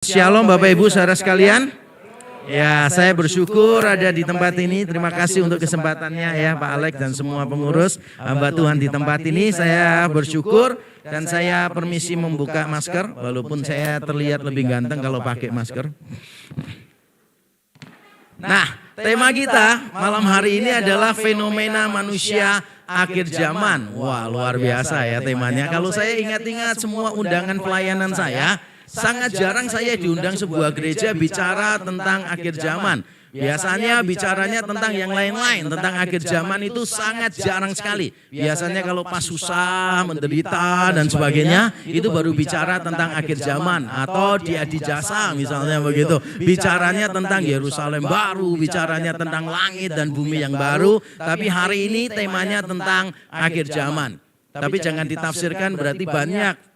Shalom Bapak Ibu saudara sekalian. Ya, saya bersyukur ada di tempat ini. Terima kasih untuk kesempatannya ya Pak Alex dan semua pengurus hamba Tuhan di tempat ini. Saya bersyukur dan saya permisi membuka masker walaupun saya terlihat lebih ganteng kalau pakai masker. Nah, tema kita malam hari ini adalah fenomena manusia akhir zaman. Wah, luar biasa ya temanya. Kalau saya ingat-ingat semua undangan pelayanan saya, sangat jarang saya diundang sebuah gereja bicara tentang akhir zaman. Biasanya bicaranya tentang yang lain-lain, tentang akhir zaman itu sangat jarang sekali. Biasanya kalau pas susah, menderita dan sebagainya, itu baru bicara tentang akhir zaman. Atau di adijasa misalnya begitu. Bicaranya tentang Yerusalem baru, bicaranya tentang langit dan bumi yang baru. Tapi hari ini temanya tentang akhir zaman. Tapi jangan ditafsirkan berarti banyak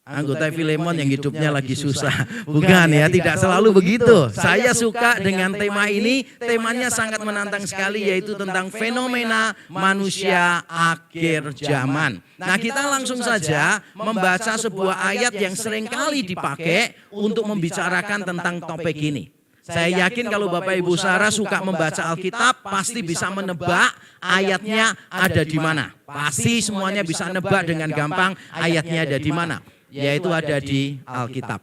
anggota Filemon yang hidupnya lagi susah. Bukan ya, tidak selalu begitu. Saya suka dengan tema ini, temanya sangat menantang sekali yaitu tentang fenomena manusia akhir zaman. Nah, kita langsung saja membaca sebuah ayat yang seringkali dipakai untuk membicarakan tentang topik ini. Saya yakin kalau Bapak Ibu Saudara suka membaca Alkitab, pasti bisa menebak ayatnya ada di mana. Pasti semuanya bisa nebak dengan gampang ayatnya ada di mana. Yaitu ada di Alkitab.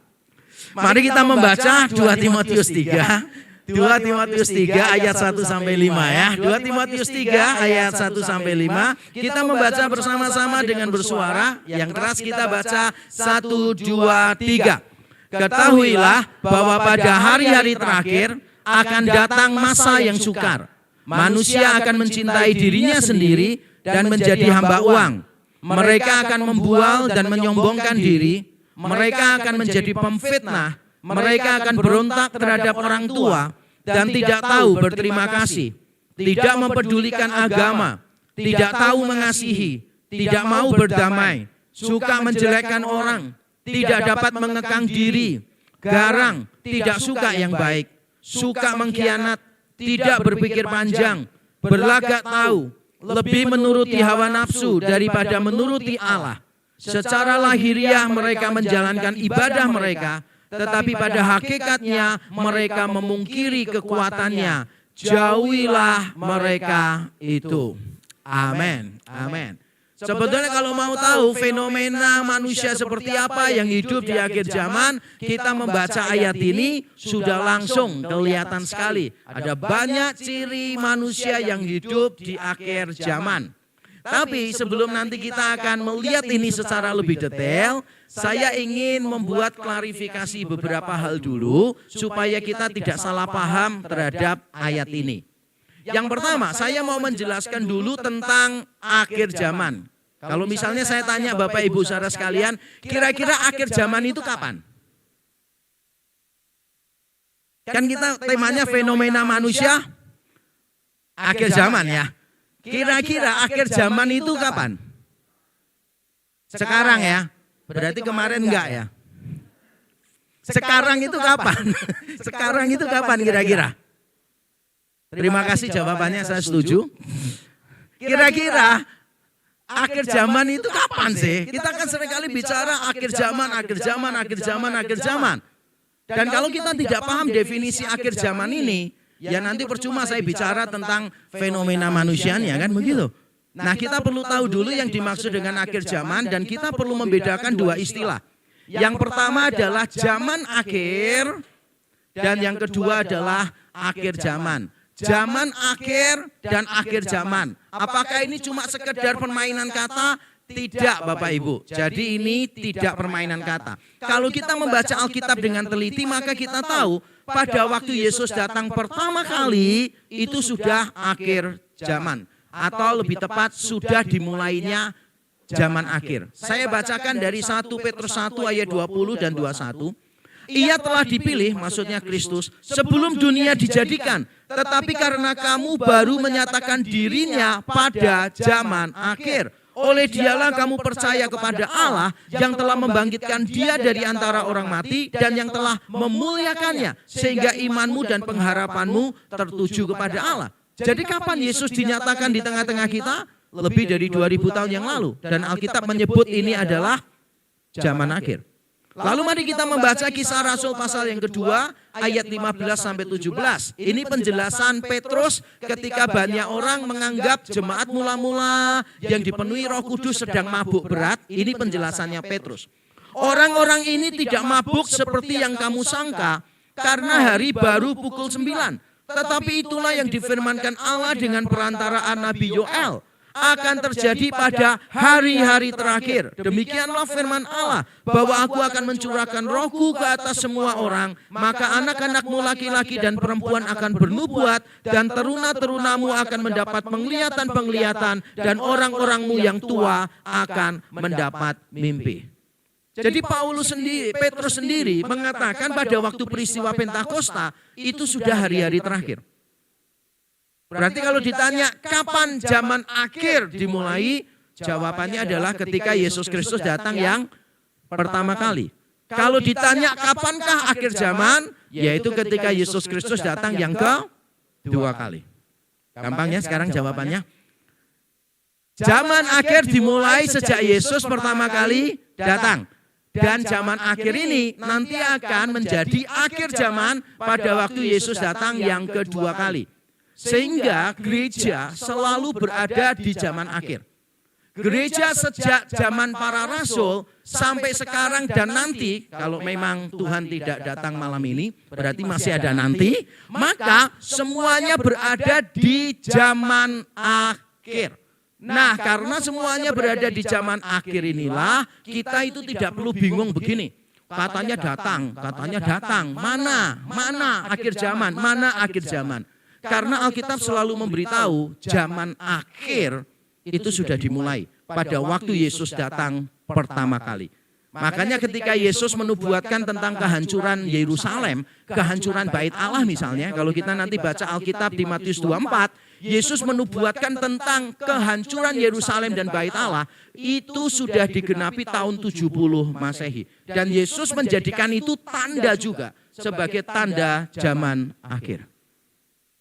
Mari kita membaca 2 Timotius 3. 2 Timotius 3 ayat 1 sampai 5 ya. 2 Timotius 3 ayat 1 sampai 5. Kita membaca bersama-sama dengan bersuara. Yang keras kita baca 1, 2, 3. Ketahuilah bahwa pada hari-hari terakhir akan datang masa yang sukar. Manusia akan mencintai dirinya sendiri dan menjadi hamba uang. Mereka akan membual dan menyombongkan diri, mereka akan menjadi pemfitnah, mereka akan berontak terhadap orang tua dan tidak tahu berterima kasih, tidak mempedulikan agama, tidak tahu mengasihi, tidak mau berdamai, suka menjelekkan orang, tidak dapat mengekang diri, garang, tidak suka yang baik, suka mengkhianat, tidak berpikir panjang, berlagak tahu, lebih menuruti hawa nafsu daripada menuruti Allah. Secara lahiriah mereka menjalankan ibadah mereka, tetapi pada hakikatnya mereka memungkiri kekuatannya. Jauhilah mereka itu. Amin. Amin. Sebetulnya kalau mau tahu fenomena manusia seperti apa yang hidup di akhir zaman, kita membaca ayat ini sudah langsung kelihatan sekali. Ada banyak ciri manusia yang hidup di akhir zaman. Tapi sebelum nanti kita akan melihat ini secara lebih detail, saya ingin membuat klarifikasi beberapa hal dulu supaya kita tidak salah paham terhadap ayat ini. Yang pertama, saya mau menjelaskan dulu tentang akhir zaman. Kalau misalnya saya tanya Bapak Ibu saudara sekalian, kira-kira akhir zaman itu kapan? Kan kita temanya fenomena manusia akhir zaman ya. Kira-kira akhir zaman itu kapan? Sekarang ya. Berarti kemarin enggak ya? Sekarang itu kapan? Sekarang itu kapan kira-kira? Terima kasih jawabannya, saya setuju. Kira-kira akhir zaman itu kapan sih? Kita kan seringkali bicara akhir zaman, akhir zaman, akhir zaman, akhir zaman. Dan kalau kita tidak paham definisi akhir zaman ini, ya nanti percuma saya bicara tentang fenomena manusianya kan begitu. Nah, kita perlu tahu dulu yang dimaksud dengan akhir zaman dan kita perlu membedakan dua istilah. Yang pertama adalah zaman akhir dan yang kedua adalah akhir zaman. Zaman akhir dan akhir zaman. Apakah ini cuma sekedar permainan kata? Tidak Bapak Ibu. Jadi ini tidak permainan kata. Kalau kita membaca Alkitab dengan teliti maka kita tahu pada waktu Yesus datang pertama kali itu sudah akhir zaman. Atau lebih tepat sudah dimulainya zaman akhir. Saya bacakan dari 1 Petrus 1 ayat 20 dan 21. Ia telah dipilih, maksudnya Kristus, sebelum dunia dijadikan. Tetapi karena kamu baru menyatakan dirinya pada zaman akhir. Oleh dialah kamu percaya kepada Allah yang telah membangkitkan dia dari antara orang mati dan yang telah memuliakannya. Sehingga imanmu dan pengharapanmu tertuju kepada Allah. Jadi kapan Yesus dinyatakan di tengah-tengah kita? Lebih dari 2000 tahun yang lalu. Dan Alkitab menyebut ini adalah zaman akhir. Lalu mari kita membaca Kisah Rasul pasal yang kedua ayat 15-17. Ini penjelasan Petrus ketika banyak orang menganggap jemaat mula-mula yang dipenuhi Roh Kudus sedang mabuk berat. Ini penjelasannya Petrus. Orang-orang ini tidak mabuk seperti yang kamu sangka karena hari baru pukul 9. Tetapi itulah yang difirmankan Allah dengan perantaraan Nabi Yoel. Akan terjadi pada hari-hari terakhir. Demikianlah firman Allah, bahwa aku akan mencurahkan rohku ke atas semua orang, maka anak-anakmu laki-laki dan perempuan akan bernubuat, dan teruna-terunamu akan mendapat penglihatan-penglihatan, dan orang-orangmu yang tua akan mendapat mimpi. Jadi Petrus sendiri mengatakan pada waktu peristiwa Pentakosta, itu sudah hari-hari terakhir. Berarti kalau ditanya kapan zaman akhir dimulai, jawabannya adalah ketika Yesus Kristus datang yang pertama kali. Kalau ditanya kapankah akhir zaman, yaitu ketika Yesus Kristus datang yang kedua kali. Gampang ya sekarang jawabannya. Zaman akhir dimulai sejak Yesus pertama kali datang. Dan zaman akhir ini nanti akan menjadi akhir zaman pada waktu Yesus datang yang kedua kali. Sehingga gereja selalu berada di zaman akhir. Gereja sejak zaman para rasul sampai sekarang dan nanti, kalau memang Tuhan tidak datang malam ini, berarti masih ada nanti, maka semuanya berada di zaman akhir. Nah, karena semuanya berada di zaman akhir inilah, kita itu tidak perlu bingung begini. Katanya datang, mana akhir zaman, mana akhir zaman. Karena Alkitab selalu memberitahu zaman akhir itu sudah dimulai pada waktu Yesus datang pertama kali. Makanya ketika Yesus menubuatkan tentang kehancuran Yerusalem, kehancuran bait Allah misalnya, kalau kita nanti baca Alkitab di Matius 24, Yesus menubuatkan tentang kehancuran Yerusalem dan bait Allah, itu sudah digenapi tahun 70 Masehi. Dan Yesus menjadikan itu tanda juga sebagai tanda zaman akhir.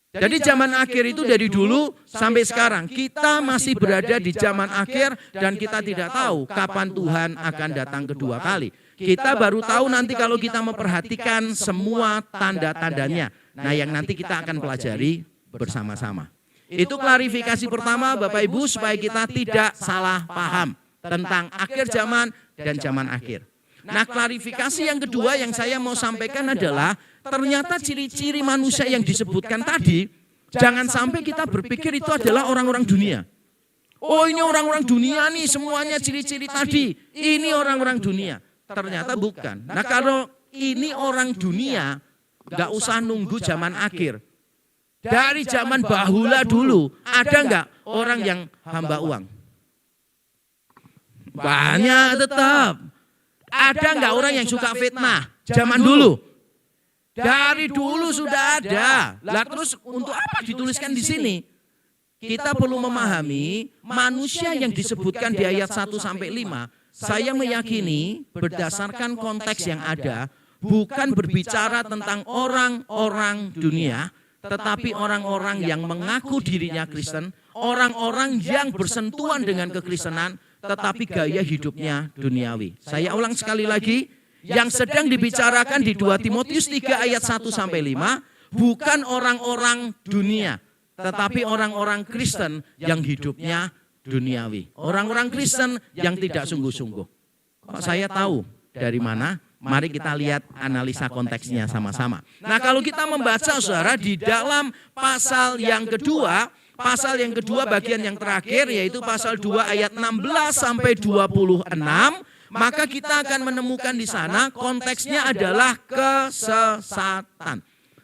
Jadi zaman akhir itu dari dulu sampai sekarang kita masih berada di zaman akhir dan kita tidak tahu kapan Tuhan akan datang kedua kali. Kita baru tahu nanti kalau kita memperhatikan semua tanda-tandanya. Nah, yang nanti kita akan pelajari bersama-sama. Itu klarifikasi pertama Bapak Ibu supaya kita tidak salah paham tentang akhir zaman dan zaman akhir. Nah, klarifikasi yang kedua yang saya mau sampaikan adalah ternyata ciri-ciri manusia yang disebutkan tadi, jangan sampai kita berpikir itu adalah orang-orang dunia. Oh, ini orang-orang dunia nih, semuanya ciri-ciri tadi. Ini orang-orang dunia. Ternyata bukan. Nah, kalau ini orang dunia, gak usah nunggu zaman akhir. Dari zaman bahula dulu, ada nggak orang yang hamba uang? Banyak tetap. Ada nggak orang yang suka fitnah? Zaman dulu. Dari dulu sudah ada. Lah terus untuk apa dituliskan di sini? Kita perlu memahami manusia yang disebutkan di ayat 1 sampai 5. Saya meyakini berdasarkan konteks yang ada, bukan berbicara tentang orang-orang dunia, tetapi orang-orang yang mengaku dirinya Kristen, orang-orang yang bersentuhan dengan kekristenan, tetapi gaya hidupnya duniawi. Saya ulang sekali lagi, yang sedang dibicarakan di 2 Timotius 3 ayat 1 sampai 5, bukan orang-orang dunia, tetapi orang-orang Kristen yang hidupnya duniawi. Orang-orang Kristen yang tidak sungguh-sungguh. Kok saya tahu dari mana? Mari kita lihat analisa konteksnya sama-sama. Nah, kalau kita membaca saudara di dalam pasal yang kedua bagian yang terakhir yaitu pasal 2 ayat 16 sampai 26, maka kita akan menemukan di sana konteksnya adalah kesesatan.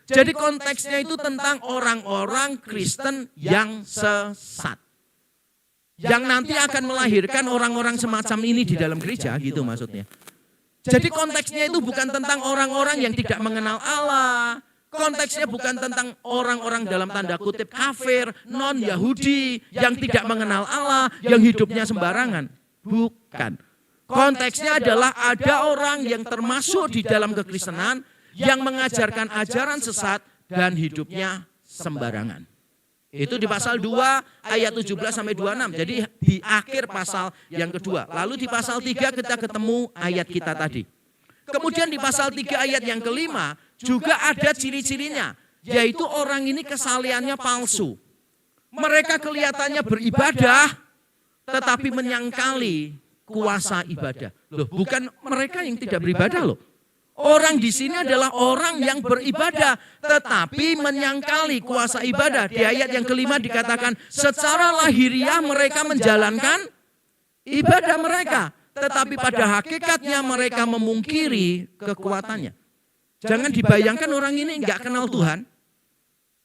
Jadi konteksnya itu tentang orang-orang Kristen yang sesat. Yang nanti akan melahirkan orang-orang semacam ini di dalam gereja, gitu maksudnya. Jadi konteksnya itu bukan tentang orang-orang yang tidak mengenal Allah. Konteksnya bukan tentang orang-orang dalam tanda kutip kafir, non-Yahudi, yang tidak mengenal Allah, yang hidupnya sembarangan. Bukan. Konteksnya adalah ada orang yang termasuk di dalam kekristenan, yang mengajarkan ajaran sesat dan hidupnya sembarangan. Itu di pasal 2 ayat 17 sampai 26. Jadi di akhir pasal yang kedua. Lalu di pasal 3 kita ketemu ayat kita tadi. Kemudian di pasal 3 ayat yang kelima juga ada ciri-cirinya. Yaitu orang ini kesalehannya palsu. Mereka kelihatannya beribadah tetapi menyangkali kuasa ibadah. Loh, bukan mereka yang tidak beribadah loh. Orang di sini adalah orang yang beribadah tetapi menyangkali kuasa ibadah. Di ayat yang kelima dikatakan secara lahiriah mereka menjalankan ibadah mereka. Tetapi pada hakikatnya mereka memungkiri kekuatannya. Jangan dibayangkan orang ini enggak kenal Tuhan.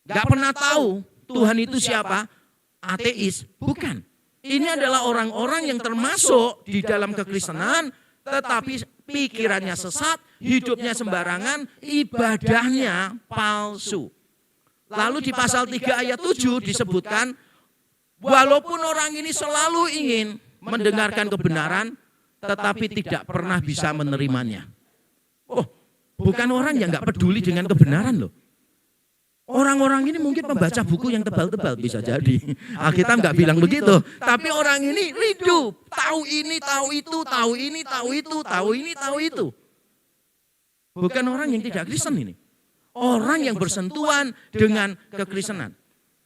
Enggak pernah tahu Tuhan itu siapa. Ateis. Bukan. Ini adalah orang-orang yang termasuk di dalam kekristenan tetapi pikirannya sesat, hidupnya sembarangan, ibadahnya palsu. Lalu di pasal 3 ayat 7 disebutkan, walaupun orang ini selalu ingin mendengarkan kebenaran, tetapi tidak pernah bisa menerimanya. Oh, bukan orang yang gak peduli dengan kebenaran loh. Orang-orang ini mungkin membaca buku yang tebal-tebal bisa jadi. Alkitab nggak bilang begitu. Tapi orang ini rindu. Tahu ini, tahu itu, tahu ini, tahu itu, tahu ini, tahu itu. Bukan orang yang tidak Kristen ini. Orang yang bersentuhan dengan kekristenan.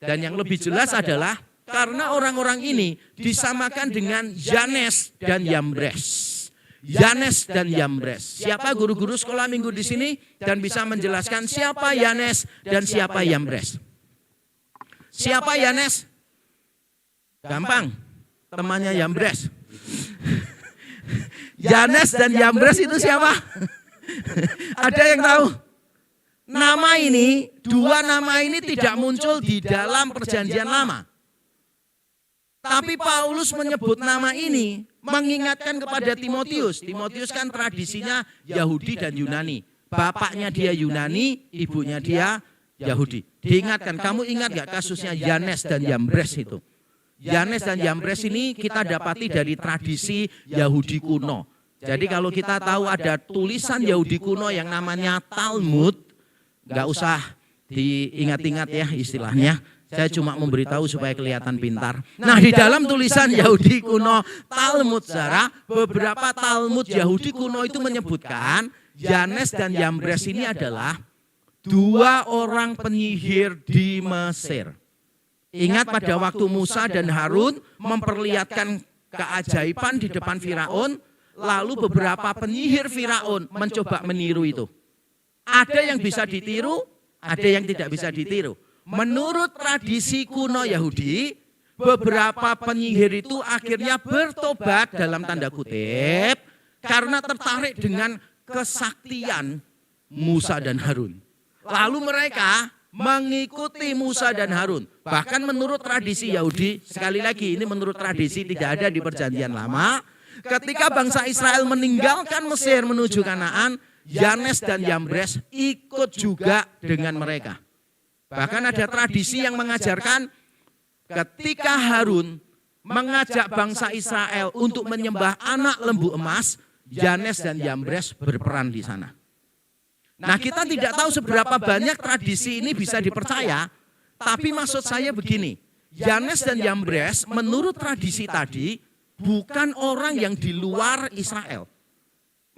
Dan yang lebih jelas adalah karena orang-orang ini disamakan dengan Yanes dan Yambres. Yanes dan Yambres. Siapa guru-guru sekolah minggu di sini dan bisa menjelaskan siapa Yanes dan siapa Yambres? Siapa Yanes? Gampang, temannya Yambres. Yanes dan Yambres itu siapa? Ada yang tahu? Nama ini, dua nama ini tidak muncul di dalam Perjanjian Lama. Tapi Paulus menyebut nama ini mengingatkan kepada Timotius. Timotius kan tradisinya Yahudi dan Yunani. Bapaknya dia Yunani, ibunya dia Yahudi. Diingatkan, kamu ingat gak kasusnya Yanes dan Yambres itu? Yanes dan Yambres ini kita dapati dari tradisi Yahudi kuno. Jadi kalau kita tahu ada tulisan Yahudi kuno yang namanya Talmud, gak usah diingat-ingat ya istilahnya. Saya cuma memberitahu supaya kelihatan pintar. Nah, di dalam tulisan Yahudi kuno Talmud, saudara, beberapa Talmud Yahudi kuno itu menyebutkan Yanes dan Yambres ini adalah dua orang penyihir di Mesir. Ingat pada waktu Musa dan Harun memperlihatkan keajaiban di depan Firaun, lalu beberapa penyihir Firaun mencoba meniru itu. Ada yang bisa ditiru, ada yang tidak bisa ditiru. Menurut tradisi kuno Yahudi, beberapa penyihir itu akhirnya bertobat dalam tanda kutip karena tertarik dengan kesaktian Musa dan Harun. Lalu mereka mengikuti Musa dan Harun. Bahkan menurut tradisi Yahudi, sekali lagi ini menurut tradisi tidak ada di Perjanjian Lama, ketika bangsa Israel meninggalkan Mesir menuju Kanaan, Yanes dan Yambres ikut juga dengan mereka. Bahkan ada tradisi yang mengajarkan ketika Harun mengajak bangsa Israel untuk menyembah anak lembu emas, Yanes dan Yambres berperan di sana. Nah, kita tidak tahu seberapa banyak tradisi ini bisa dipercaya, tapi maksud saya begini, Yanes dan Yambres menurut tradisi tadi bukan orang yang di luar Israel.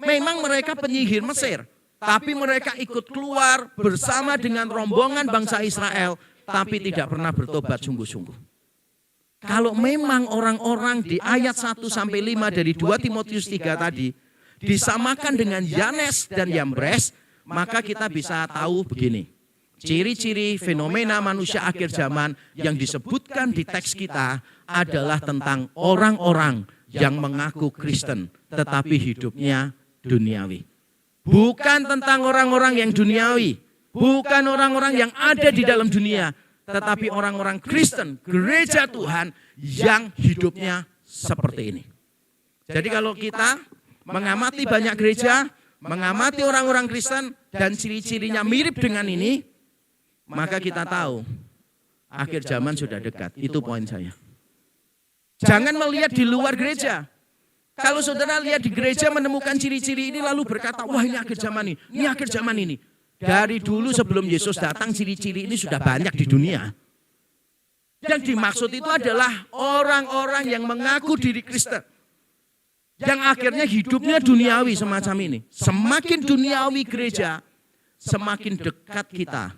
Memang mereka penyihir Mesir. Tapi mereka ikut keluar bersama dengan rombongan bangsa Israel, tapi tidak pernah bertobat sungguh-sungguh. Kalau memang orang-orang di ayat 1-5 dari 2 Timotius 3 tadi disamakan dengan Yanes dan Yambres, maka kita bisa tahu begini. Ciri-ciri fenomena manusia akhir zaman yang disebutkan di teks kita adalah tentang orang-orang yang mengaku Kristen, tetapi hidupnya duniawi. Bukan tentang orang-orang yang duniawi, bukan orang-orang yang ada di dalam dunia, tetapi orang-orang Kristen, gereja Tuhan yang hidupnya seperti ini. Jadi kalau kita mengamati banyak gereja, mengamati orang-orang Kristen dan ciri-cirinya mirip dengan ini, maka kita tahu akhir zaman sudah dekat. Itu poin saya. Jangan melihat di luar gereja. Kalau saudara lihat di gereja menemukan ciri-ciri ini lalu berkata, wah ini akhir zaman ini akhir zaman ini. Dari dulu sebelum Yesus datang ciri-ciri ini sudah banyak di dunia. Yang dimaksud itu adalah orang-orang yang mengaku diri Kristen. Yang akhirnya hidupnya duniawi semacam ini. Semakin duniawi gereja, semakin dekat kita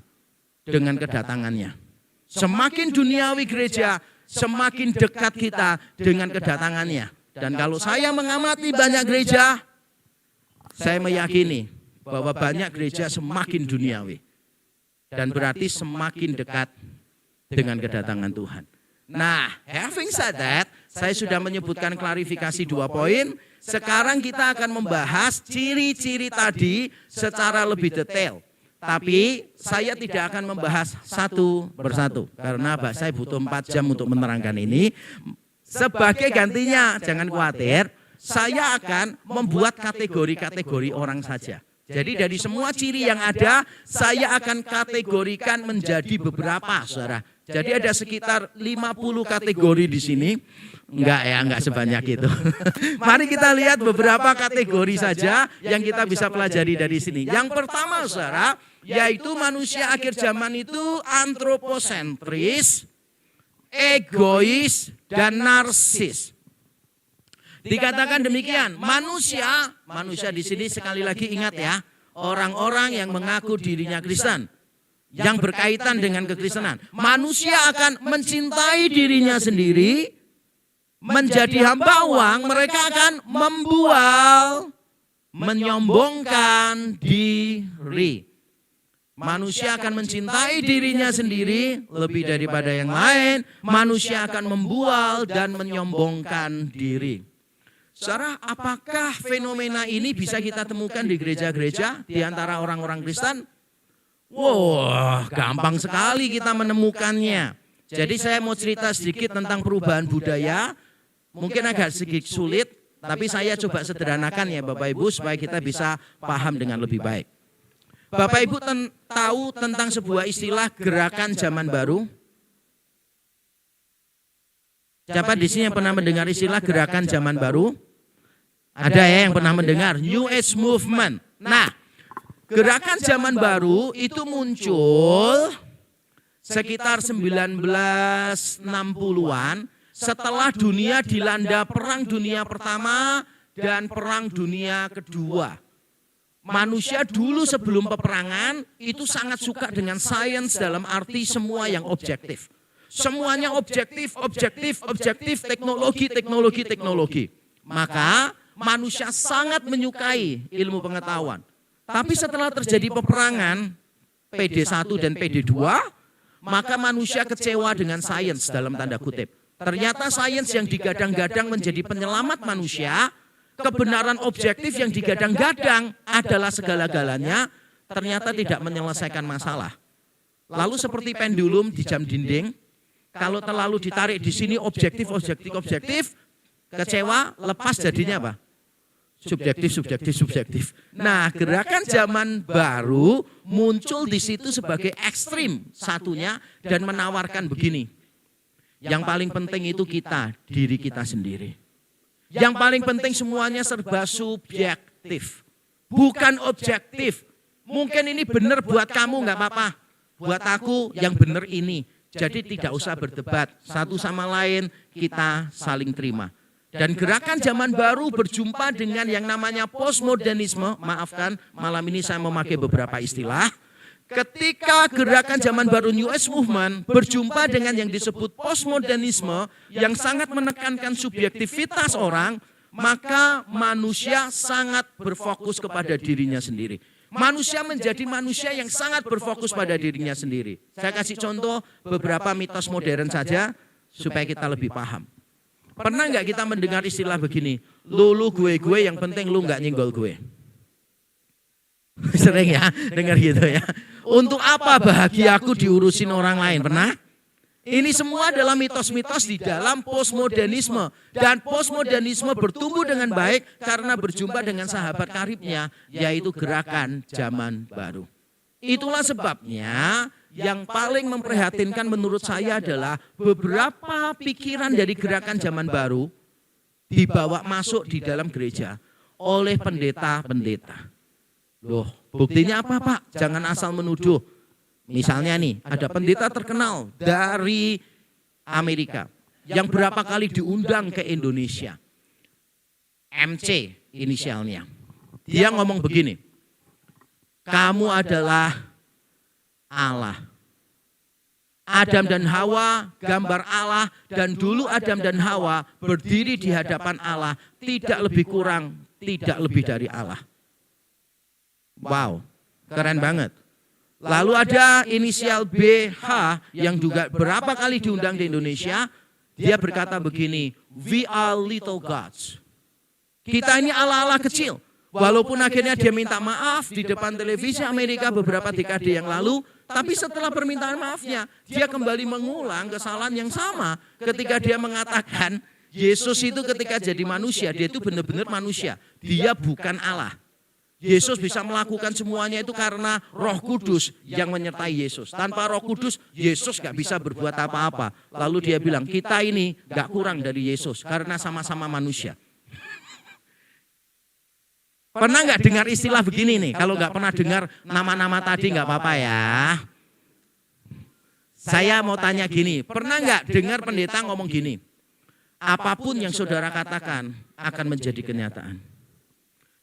dengan kedatangannya. Semakin duniawi gereja, semakin dekat kita dengan kedatangannya. Dan kalau saya mengamati banyak gereja, saya meyakini bahwa banyak gereja semakin duniawi. Dan berarti semakin dekat dengan kedatangan Tuhan. Nah, having said that, saya sudah menyebutkan klarifikasi 2 poin. Sekarang kita akan membahas ciri-ciri tadi secara lebih detail. Tapi saya tidak akan membahas satu persatu. Karena saya butuh 4 jam untuk menerangkan ini. Sebagai gantinya, jangan khawatir, saya akan membuat kategori-kategori orang saja. Jadi dari semua ciri yang ada, saya akan kategorikan menjadi beberapa, saudara. Jadi ada sekitar 50 kategori di sini. Enggak sebanyak itu. Mari kita lihat beberapa kategori saja yang kita bisa pelajari dari sini. Yang pertama, saudara, yaitu manusia akhir zaman itu antroposentris, egois, dan narsis. Dikatakan demikian, manusia di sini sekali lagi ingat ya, orang-orang yang mengaku dirinya Kristen, yang berkaitan dengan kekristenan. Manusia akan mencintai dirinya sendiri, menjadi hamba uang, mereka akan membual, menyombongkan diri. Manusia akan mencintai dirinya sendiri lebih daripada yang lain, manusia akan membual dan menyombongkan diri. Saudara, apakah fenomena ini bisa kita temukan di gereja-gereja di antara orang-orang Kristen? Wah, gampang sekali kita menemukannya. Jadi saya mau cerita sedikit tentang perubahan budaya. Mungkin agak sedikit sulit, tapi saya coba sederhanakan ya Bapak Ibu supaya kita bisa paham dengan lebih baik. Bapak Ibu tahu tentang sebuah istilah gerakan zaman baru? Siapa di sini yang pernah mendengar istilah gerakan zaman baru? Ada ya yang pernah mendengar New Age Movement. Nah, gerakan zaman baru itu muncul sekitar 1960-an setelah dunia dilanda Perang Dunia Pertama dan Perang Dunia Kedua. Manusia dulu sebelum peperangan itu sangat suka dengan sains dalam arti semua yang objektif. Semuanya objektif, teknologi. Maka manusia sangat menyukai ilmu pengetahuan. Tapi setelah terjadi peperangan PD1 dan PD2, maka manusia kecewa dengan sains dalam tanda kutip. Ternyata sains yang digadang-gadang menjadi penyelamat manusia, kebenaran objektif yang digadang-gadang adalah segala-galanya, ternyata tidak menyelesaikan masalah. Lalu seperti pendulum di jam dinding, kalau terlalu ditarik di sini objektif, kecewa, lepas jadinya apa? Subjektif. Nah, gerakan zaman baru muncul di situ sebagai ekstrim satunya dan menawarkan begini. Yang paling penting itu diri kita sendiri. Yang paling penting semuanya serba subjektif, bukan objektif. Mungkin ini benar buat kamu nggak apa-apa, buat aku yang benar ini. Jadi tidak usah berdebat, satu sama lain kita saling terima. Dan gerakan zaman baru berjumpa dengan yang namanya postmodernisme. Maafkan, malam ini saya memakai beberapa istilah. Ketika gerakan zaman baru New Age Movement berjumpa dengan yang disebut postmodernisme yang sangat menekankan subjektivitas orang, maka manusia sangat berfokus kepada dirinya sendiri. Manusia menjadi manusia yang sangat berfokus pada dirinya sendiri. Saya kasih contoh beberapa mitos modern saja supaya kita lebih paham. Pernah nggak kita mendengar istilah begini, lu gue yang penting lu nggak nyenggol gue. Sering ya dengar gitu ya. Untuk apa bahagiaku diurusin orang lain? Pernah? Ini semua adalah mitos-mitos di dalam postmodernisme. Dan postmodernisme bertumbuh dengan baik karena berjumpa dengan sahabat karibnya, yaitu gerakan zaman baru. Itulah sebabnya yang paling memprihatinkan menurut saya adalah beberapa pikiran dari gerakan zaman baru dibawa masuk di dalam gereja oleh pendeta-pendeta. Loh, buktinya apa Pak? Jangan asal menuduh. Misalnya nih, ada pendeta terkenal dari Amerika yang berapa kali diundang ke Indonesia. MC inisialnya. Dia ngomong begini, kamu adalah Allah. Adam dan Hawa gambar Allah, dan dulu Adam dan Hawa berdiri di hadapan Allah, tidak lebih kurang, tidak lebih dari Allah. Wow, keren banget. Lalu ada inisial BH yang juga berapa kali diundang di Indonesia. Dia berkata begini, we are little gods. Kita ini Allah-Allah kecil. Walaupun akhirnya dia minta maaf di depan televisi Amerika beberapa dekade yang lalu, tapi setelah permintaan maafnya, dia kembali mengulang kesalahan yang sama ketika dia mengatakan Yesus itu ketika jadi manusia, dia itu benar-benar manusia. Dia bukan Allah. Yesus bisa melakukan semuanya itu karena Roh Kudus yang menyertai Yesus. Tanpa Roh Kudus, Yesus gak bisa berbuat apa-apa. Lalu dia bilang, kita ini gak kurang dari Yesus karena sama-sama manusia. Pernah nggak dengar istilah begini nih? Kalau nggak pernah dengar nama-nama tadi nggak apa-apa ya. Saya mau tanya gini, pernah nggak dengar pendeta ngomong gini? Apapun yang saudara katakan akan menjadi kenyataan.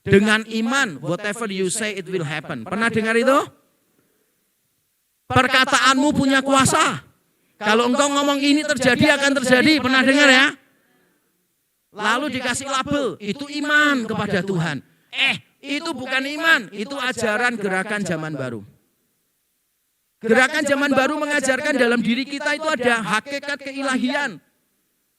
Dengan iman, whatever you say it will happen. Pernah dengar itu? Perkataanmu punya kuasa. Kalau engkau ngomong ini terjadi akan terjadi. Pernah dengar ya? Lalu dikasih label, itu iman kepada Tuhan. Itu bukan iman, itu ajaran gerakan zaman baru. Gerakan zaman baru mengajarkan dalam diri kita itu ada hakikat keilahian.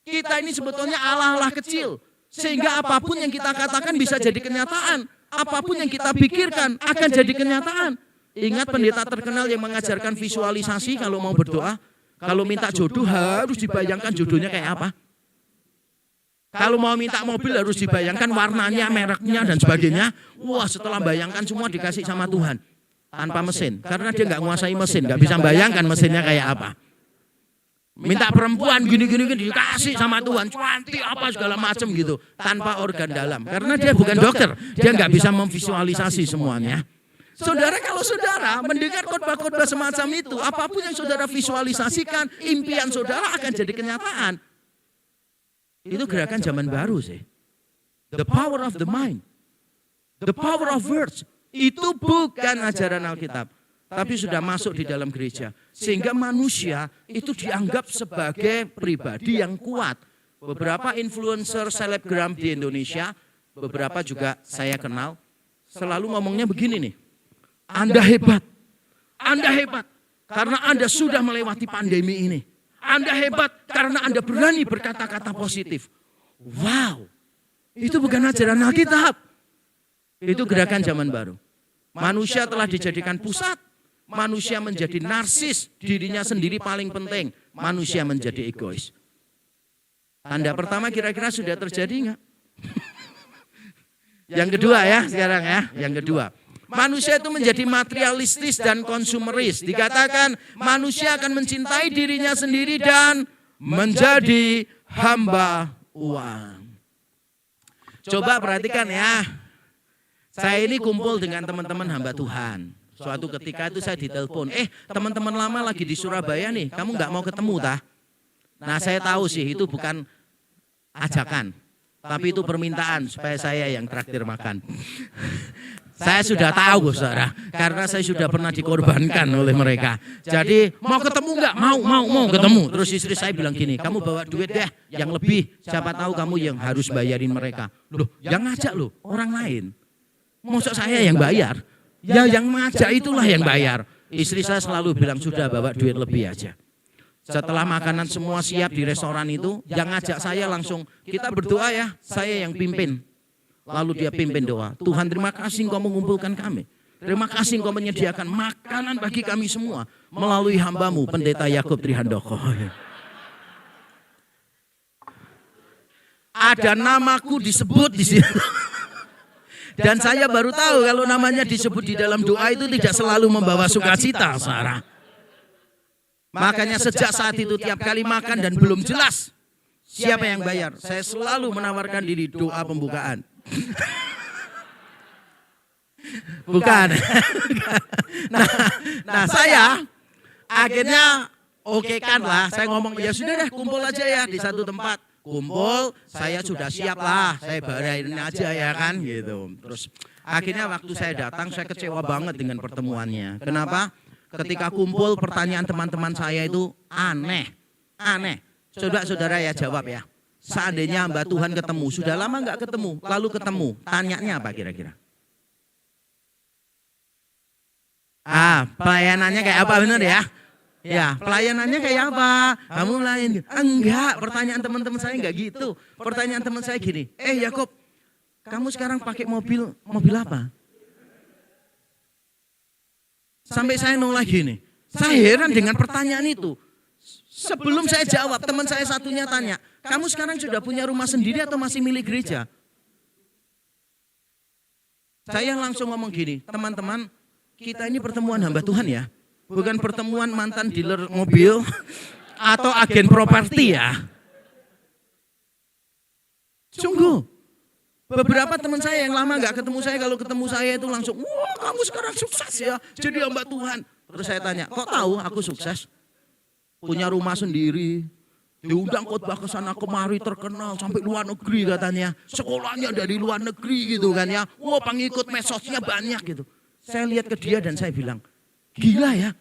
Kita ini sebetulnya Allah-Allah kecil. Sehingga apapun yang kita katakan bisa jadi kenyataan. Apapun yang kita pikirkan akan jadi kenyataan. Ingat pendeta terkenal yang mengajarkan visualisasi kalau mau berdoa. Kalau minta jodoh harus dibayangkan jodohnya kayak apa. Kalau mau minta mobil harus dibayangkan warnanya, mereknya, dan sebagainya. Wah, setelah bayangkan semua dikasih sama Tuhan. Tanpa mesin. Karena dia nggak menguasai mesin. Nggak bisa bayangkan mesinnya kayak apa. Minta perempuan gini-gini dikasih sama Tuhan. Cantik apa segala macam gitu. Tanpa organ dalam. Karena dia bukan dokter. Dia nggak bisa memvisualisasi semuanya. Saudara, kalau saudara mendengar khotbah-khotbah semacam itu, apapun yang saudara visualisasikan, impian saudara akan jadi kenyataan. Itu gerakan zaman baru sih. The power of the mind. The power of words. Itu bukan ajaran Alkitab. Tapi sudah masuk di dalam gereja. Sehingga manusia itu dianggap sebagai pribadi yang kuat. Beberapa influencer selebgram di Indonesia, beberapa juga saya kenal, selalu ngomongnya begini nih. Anda hebat. Anda hebat. Karena Anda sudah melewati pandemi ini. Anda hebat karena Anda berani berkata-kata positif. Wow, itu bukan ajaran Alkitab. Itu gerakan zaman baru. Manusia telah dijadikan pusat. Manusia menjadi narsis, dirinya sendiri paling penting. Manusia menjadi egois. Tanda pertama kira-kira sudah terjadi enggak? Yang kedua ya sekarang ya, yang kedua. Manusia itu menjadi materialistis dan konsumeris. Dikatakan manusia akan mencintai dirinya sendiri dan menjadi hamba uang. Coba perhatikan ya. Saya ini kumpul dengan teman-teman hamba Tuhan. Suatu ketika itu saya ditelepon. Teman-teman lama lagi di Surabaya nih. Kamu nggak mau ketemu tah? Nah saya tahu sih itu bukan ajakan. Tapi itu permintaan supaya saya yang traktir makan. Saya sudah tahu saudara, karena saya sudah pernah dikorbankan oleh mereka. Jadi mau ketemu enggak? Mau ketemu. Terus istri saya bilang gini, kamu bawa duit deh yang lebih. Siapa tahu kamu yang harus bayarin mereka. Loh, yang ngajak loh, orang lain. Maksud saya yang bayar? Ya yang ngajak itulah yang bayar. Istri saya selalu bilang sudah bawa duit lebih aja. Setelah makanan semua siap di restoran itu, yang ngajak saya langsung, kita berdoa ya, saya yang pimpin. Lalu dia pimpin doa. Tuhan terima kasih engkau mengumpulkan kami. Terima kasih engkau menyediakan makanan bagi kami semua. Melalui hambamu pendeta Yakub Trihandoko. Ada namaku disebut di situ. Dan saya baru tahu kalau namanya disebut di dalam doa itu tidak selalu membawa sukacita, saudara. Makanya sejak saat itu tiap kali makan dan belum jelas siapa yang bayar, saya selalu menawarkan diri doa pembukaan. Bukan. Nah saya akhirnya oke kan lah. Saya ngomong ya sudah deh kumpul aja ya di satu tempat. kumpul, saya sudah siap lah, saya bayarin aja ya kan gitu. Terus akhirnya waktu saya datang saya kecewa banget dengan pertemuannya. Kenapa? Ketika kumpul pertanyaan teman-teman saya itu aneh. Coba saudara ya jawab ya. Seandainya hamba Tuhan ketemu, sudah lama nggak ketemu, lalu ketemu, tanyanya apa kira-kira? Pelayanannya kayak apa bener ya? Ya, pelayanannya kayak apa? Kamu lain? Enggak, pertanyaan teman-teman saya enggak gitu. Pertanyaan teman saya gini, Yakob, kamu sekarang pakai mobil apa? Sampai saya nolak gini. Saya heran dengan pertanyaan itu. Sebelum saya jawab, teman saya satunya tanya, kamu sekarang sudah punya rumah sendiri atau masih milik gereja? Saya langsung ngomong gini, teman-teman, kita ini pertemuan hamba Tuhan ya. Bukan pertemuan mantan dealer mobil atau agen properti ya. Sungguh. Beberapa teman saya yang lama gak ketemu saya, kalau ketemu saya itu langsung, wah kamu sekarang sukses ya, jadi hamba Tuhan. Terus saya tanya, kok tahu aku sukses? Punya rumah sendiri, diundang khotbah ke sana kemari terkenal sampai luar negeri katanya. Sekolahnya dari luar negeri gitu kan ya. Wah pengikut medsosnya banyak gitu. Saya lihat ke dia dan saya bilang, gila ya,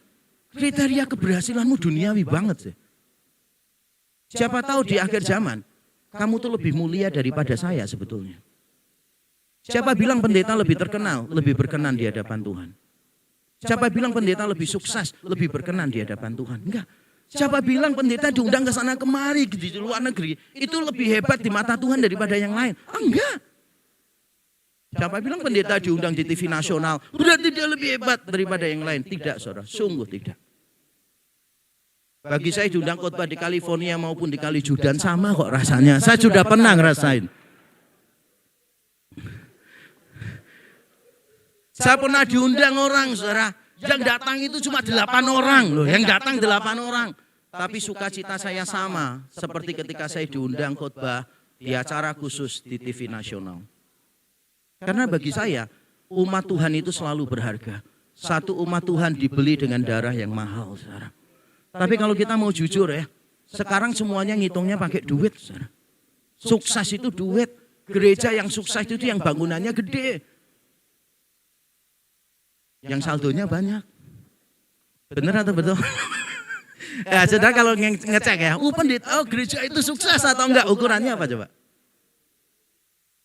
kriteria keberhasilanmu duniawi banget sih. Siapa tahu di akhir zaman, kamu tuh lebih mulia daripada saya sebetulnya. Siapa bilang pendeta lebih terkenal, lebih berkenan di hadapan Tuhan? Siapa bilang pendeta lebih sukses, lebih berkenan di hadapan Tuhan? Enggak. Siapa bilang pendeta diundang ke sana kemari di luar negeri, itu lebih hebat di mata Tuhan daripada yang lain? Enggak. Siapa bilang pendeta diundang di TV nasional, berarti dia lebih hebat daripada yang lain? Tidak, saudara, sungguh tidak. Bagi saya diundang khotbah di California maupun di Kalijudan sama kok rasanya. Saya sudah pernah ngerasain. Saya pernah diundang orang, saudara. Yang datang itu cuma 8 orang loh. Yang datang 8 orang. Tapi sukacita saya sama. Seperti ketika saya diundang khotbah di acara khusus di TV nasional. Karena bagi saya, umat Tuhan itu selalu berharga. Satu umat Tuhan dibeli dengan darah yang mahal, saudara. Tapi kalau kita mau jujur ya, sekarang semuanya ngitungnya pakai duit, saudara. Sukses itu duit. Gereja yang sukses itu yang bangunannya gede. Yang saldonya banyak. Benar atau betul? Ya, saudara kalau ngecek ya, pendeta, gereja itu sukses atau enggak? Ukurannya apa coba?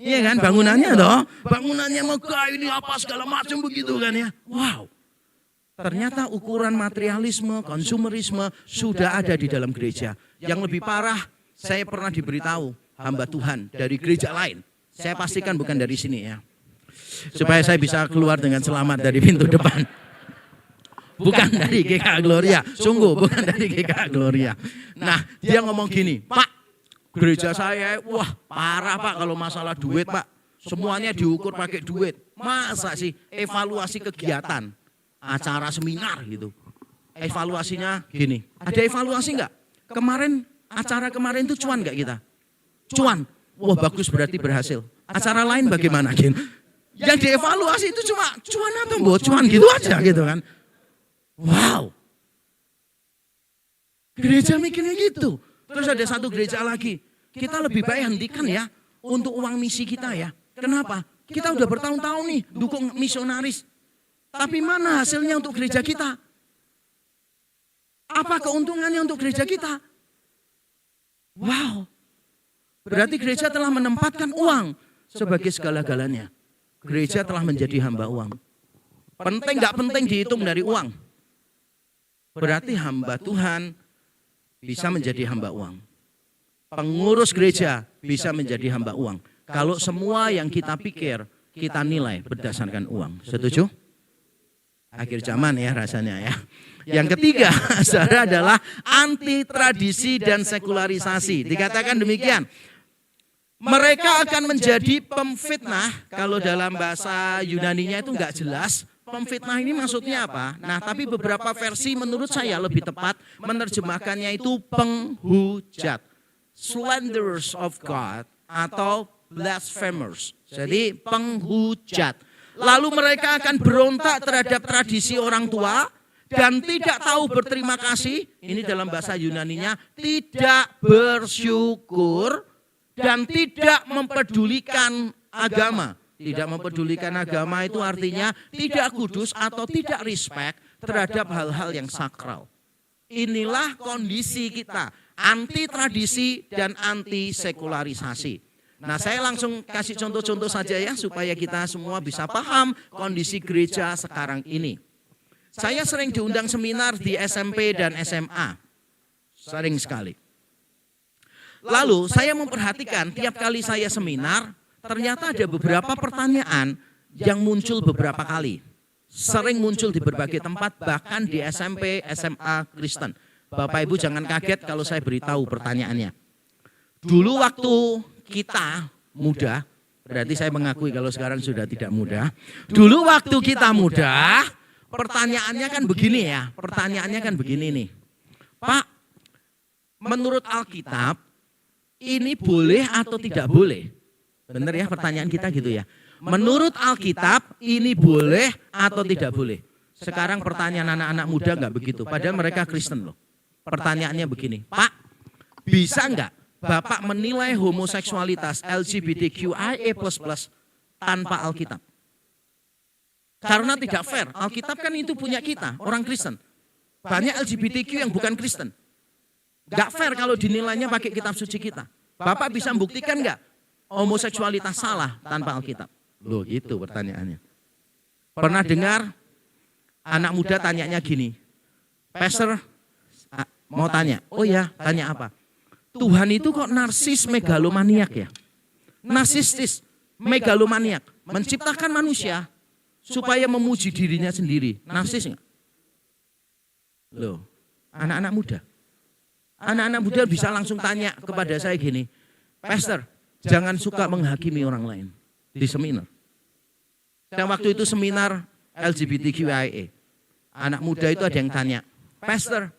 Iya kan, bangunannya toh. Bangunannya megah ini apa segala macam begitu kan ya. Wow. Ternyata ukuran materialisme, konsumerisme sudah ada di dalam gereja. Yang lebih parah, saya pernah diberitahu hamba Tuhan dari gereja lain. Saya pastikan bukan dari sini ya. Supaya saya bisa keluar dengan selamat dari pintu depan. Bukan dari GKA Gloria, sungguh bukan dari GKA Gloria. Nah, dia ngomong gini, Pak, gereja saya, wah parah Pak kalau masalah duit Pak. Semuanya diukur pakai duit. Masa sih evaluasi kegiatan, acara seminar gitu. Evaluasinya gini, ada evaluasi enggak? Acara kemarin itu cuan enggak kita? Cuan, wah bagus berarti berhasil. Acara lain bagaimana Gin? Yang dievaluasi itu cuma cuan atau bocuan gitu aja gitu kan. Wow. Gereja mikirnya gitu. Terus ada satu gereja lagi. Kita lebih baik hentikan ya untuk uang misi kita ya. Kenapa? Kita udah bertahun-tahun nih dukung misionaris. Tapi mana hasilnya untuk gereja kita? Apa keuntungannya untuk gereja kita? Wow. Berarti gereja telah menempatkan uang sebagai segala-galanya. Gereja telah menjadi hamba uang. Penting gak penting dihitung dari uang. Berarti hamba Tuhan bisa menjadi hamba uang. Pengurus gereja bisa menjadi hamba uang. Kalau semua yang kita pikir, kita nilai berdasarkan uang. Setuju? Akhir zaman ya rasanya ya. Yang ketiga, saudara, adalah anti tradisi dan sekularisasi. Dikatakan demikian. Mereka akan menjadi pemfitnah. Kalau dalam bahasa Yunaninya itu enggak jelas. Pemfitnah ini maksudnya apa? Nah, tapi beberapa versi menurut saya lebih tepat menerjemahkannya itu penghujat. Slanderers of God atau blasphemers. Jadi penghujat. Lalu mereka akan berontak terhadap tradisi orang tua dan tidak tahu berterima kasih. Ini dalam bahasa Yunaninya tidak bersyukur dan tidak mempedulikan agama. Tidak mempedulikan agama itu artinya tidak kudus atau tidak respect terhadap hal-hal yang sakral. Inilah kondisi kita, anti tradisi dan anti sekularisasi. Nah, saya langsung kasih contoh-contoh saja ya supaya kita semua bisa paham kondisi gereja sekarang ini. Saya sering diundang seminar di SMP dan SMA. Sering sekali. Lalu saya memperhatikan tiap kali saya seminar, ternyata ada beberapa pertanyaan yang muncul beberapa kali. Sering muncul di berbagai tempat, bahkan di SMP, SMA Kristen. Bapak Ibu jangan kaget kalau saya beritahu pertanyaannya. Dulu waktu kita muda, berarti saya mengakui kalau sekarang sudah tidak muda. Dulu waktu kita muda, pertanyaannya kan begini ya. Pertanyaannya kan begini nih. Pak, menurut Alkitab, ini boleh atau tidak boleh? Benar ya pertanyaan kita gitu ya. Menurut Alkitab ini boleh atau tidak boleh? Sekarang pertanyaan anak-anak muda enggak begitu. Padahal mereka Kristen loh. Pertanyaannya begini. Pak, bisa enggak Bapak menilai homoseksualitas LGBTQIA++ tanpa Alkitab? Karena tidak fair. Alkitab kan itu punya kita, orang Kristen. Banyak LGBTQ yang bukan Kristen. Enggak fair kalau dinilainya pakai kitab suci kita. Bapak bisa membuktikan enggak homoseksualitas salah tanpa Alkitab? Loh itu pertanyaannya. Pernah dengar anak muda tanyanya gini, Pastor mau tanya, oh ya tanya apa? Tuhan itu kok narsis megalomaniak ya? Narsistis, megalomaniak, menciptakan manusia supaya memuji dirinya sendiri. Narsis enggak? Loh, anak-anak muda. Anak-anak muda bisa langsung tanya kepada saya gini, Pastor, jangan suka menghakimi orang lain. Di seminar. Dan waktu itu seminar LGBTQIA. Anak muda itu ada yang tanya, Pastor,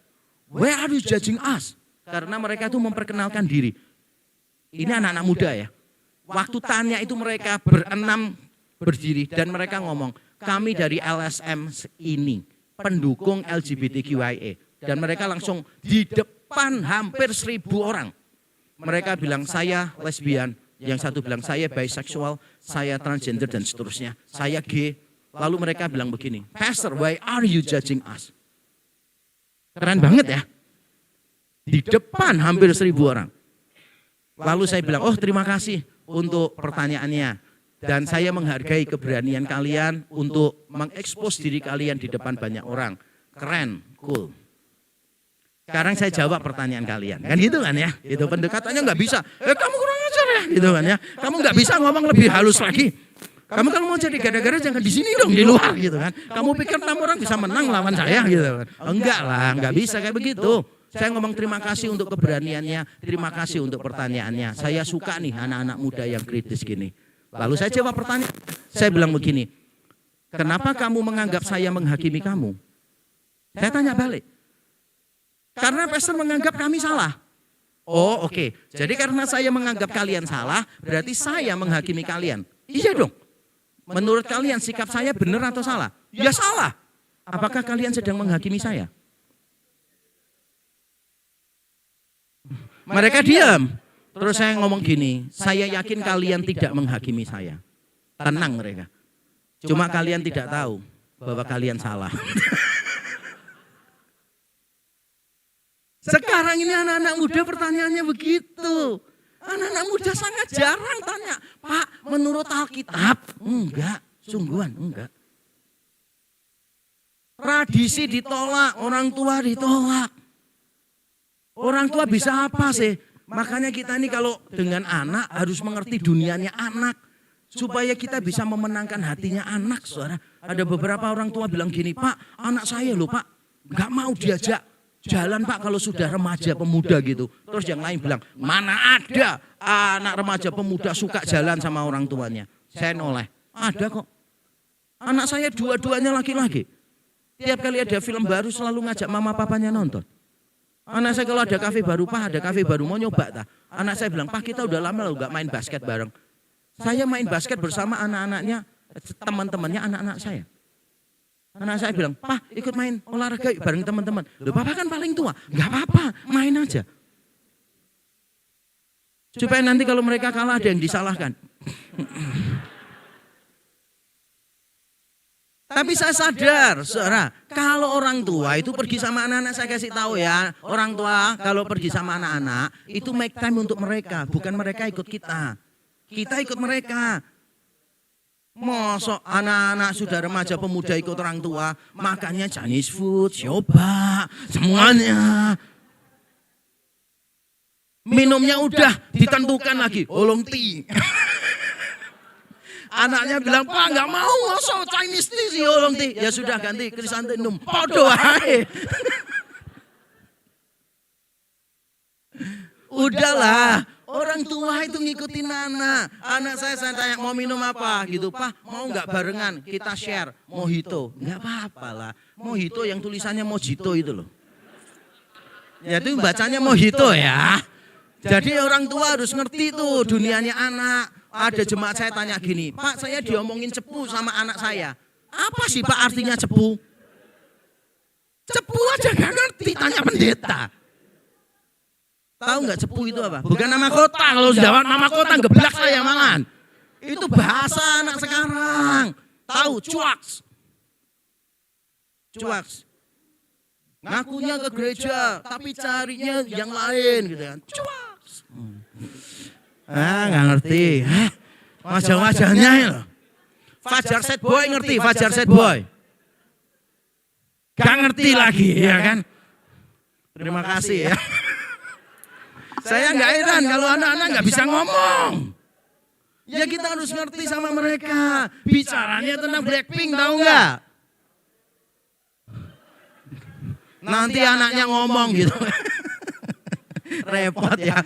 why are you judging us? Karena mereka itu memperkenalkan diri. Ini anak-anak muda ya. Waktu tanya itu mereka berenam berdiri dan mereka ngomong, kami dari LSM ini, pendukung LGBTQIA. Dan mereka langsung di depan hampir 1.000 orang. Mereka bilang, saya lesbian. Yang satu bilang, saya bisexual, saya transgender dan seterusnya. Saya gay. Lalu mereka bilang begini, Pastor, why are you judging us? Keren banget ya. Di depan hampir 1.000 orang. Lalu saya bilang, oh terima kasih untuk pertanyaannya. Dan saya menghargai keberanian kalian untuk mengekspos diri kalian di depan banyak orang. Keren, cool. Sekarang saya jawab pertanyaan kalian. Kan gitu kan ya. Itu pendekatannya nggak bisa. Kamu kurang ajar ya. Gitu kan ya. Kamu nggak bisa ngomong lebih halus lagi. Kamu kalau mau jadi gara-gara jangan di sini dong, di luar gitu kan. Kamu pikir 6 orang bisa menang lawan saya gitu kan. Enggak lah, nggak bisa kayak begitu. Saya ngomong terima kasih untuk keberaniannya, terima kasih untuk pertanyaannya. Saya suka nih anak-anak muda yang kritis gini. Lalu saya jawab pertanyaan. Saya bilang begini, kenapa kamu menganggap saya menghakimi kamu? Saya tanya balik. Karena pastor menganggap kami salah. Oh oke. Jadi karena saya menganggap kalian salah, berarti saya menghakimi kalian. Iya dong. Menurut kalian sikap saya benar atau salah? Ya salah. Apakah kalian sedang menghakimi saya? Mereka diam. Terus saya ngomong gini, saya yakin kalian tidak menghakimi saya. Tenang mereka. Cuma kalian tidak tahu bahwa kalian salah. Sekarang ini anak-anak muda pertanyaannya begitu. Anak-anak muda sangat jarang tanya, Pak menurut Alkitab? Enggak, sungguhan enggak. Tradisi ditolak, orang tua ditolak. Orang tua bisa apa sih? Makanya kita ini kalau dengan anak harus mengerti dunianya anak. Supaya kita bisa memenangkan hatinya anak, saudara. Ada beberapa orang tua bilang gini, Pak anak saya loh Pak, enggak mau diajak jalan Pak kalau sudah remaja pemuda gitu. Terus yang lain bilang, mana ada anak remaja pemuda suka jalan sama orang tuanya. Saya noleh, ada kok. Anak saya dua-duanya laki-laki. Tiap kali ada film baru selalu ngajak mama papanya nonton. Anak saya kalau ada kafe baru, Pak ada kafe baru mau nyoba tak. Anak saya bilang, Pak kita udah lama loh gak main basket bareng. Saya main basket bersama anak-anaknya, teman-temannya anak-anak saya. Anak saya bilang, Pak ikut main olahraga bareng teman-teman. Loh Papa kan paling tua, gak apa-apa main aja. Supaya nanti kalau mereka kalah ada yang disalahkan. Tapi saya sadar, saudara, kalau orang tua itu pergi sama anak-anak, saya kasih tahu ya, orang tua kalau pergi sama anak-anak itu make time untuk mereka, bukan mereka ikut kita. Kita ikut mereka. Mosok anak-anak sudah remaja pemuda ikut orang tua, makannya Chinese food, coba semuanya. Minumnya udah ditentukan lagi, oolong tea. Anaknya bilang, Pak nggak mau mosok Chinese tea sih oolong tea. Ya sudah ganti krisantemum, podo ae. Udahlah. Orang tua itu ngikutin anak. Anak saya tanya mau minum apa gitu. Pak mau nggak barengan kita share mojito. Nggak apa-apa lah. Mojito yang tulisannya mojito itu loh. Ya itu bacanya mojito ya. Jadi orang tua harus ngerti tuh dunianya anak. Ada jemaat saya tanya gini. Pak saya diomongin cepu sama anak saya. Apa sih Pak artinya cepu? Cepu aja nggak ngerti. Tanya pendeta. Tahu nggak cepu itu apa? Bukan nama kota. Kalau jawab nama kota geblak saya malan. Itu bahasa anak sekarang. Tahu cuaks. Cuaks. Ngakunya ke gereja, tapi carinya yang lain gitu kan. Cuaks. Nggak ngerti. Wajah-wajahnya loh. Fajar Set Boy ngerti? Fajar Set Boy. Gak ngerti lagi ya kan? Terima kasih ya. Saya nggak heran kalau anak-anak nggak bisa ngomong. Ya kita harus ngerti sama mereka. Bicaranya tentang Blackpink tahu nggak? Nanti anaknya ngomong gitu. Repot ya.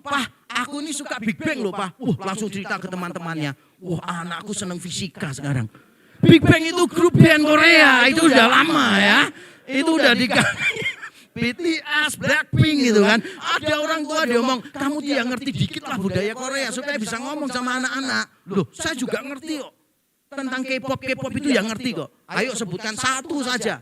Pak, aku ini suka Big Bang loh Pak. Langsung cerita ke teman-temannya. Anakku seneng fisika sekarang. Big Bang itu grup band Korea. Itu udah lama ya. Itu udah BTS, Blackpink gitu kan. Ada orang tua dia ngomong, kamu tidak ngerti dikit lah budaya Korea supaya bisa ngomong sama anak-anak. Loh, saya juga ngerti kok. Tentang K-pop itu yang ngerti kok. Ayo sebutkan satu saja.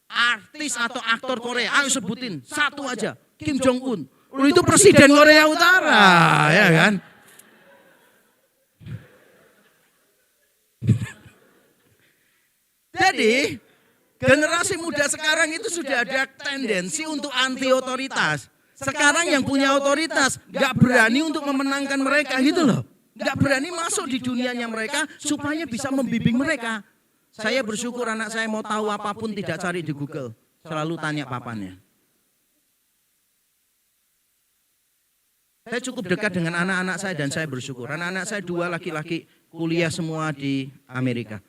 Artis atau aktor Korea, ayo sebutin satu aja. Kim Jong Un. Loh, itu presiden Korea Utara, ya kan? Jadi generasi muda sekarang itu sudah ada tendensi untuk anti otoritas. Sekarang yang punya otoritas gak berani untuk memenangkan mereka gitu loh. Gak berani masuk di dunianya mereka supaya bisa membimbing mereka. Saya bersyukur anak saya mau tahu apapun tidak cari di Google. Selalu tanya papanya. Saya cukup dekat dengan anak-anak saya dan saya bersyukur. Anak-anak saya 2 laki-laki kuliah semua di Amerika.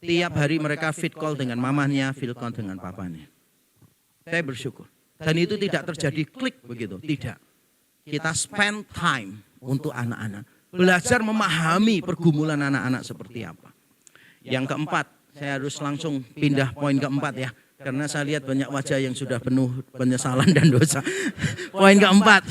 Tiap hari mereka fit call dengan mamanya, fit call dengan papanya. Saya bersyukur. Dan itu tidak terjadi klik begitu, tidak. Kita spend time untuk anak-anak. Belajar memahami pergumulan anak-anak seperti apa. Yang keempat, saya harus langsung pindah poin keempat ya. Karena saya lihat banyak wajah yang sudah penuh penyesalan dan dosa. Poin keempat,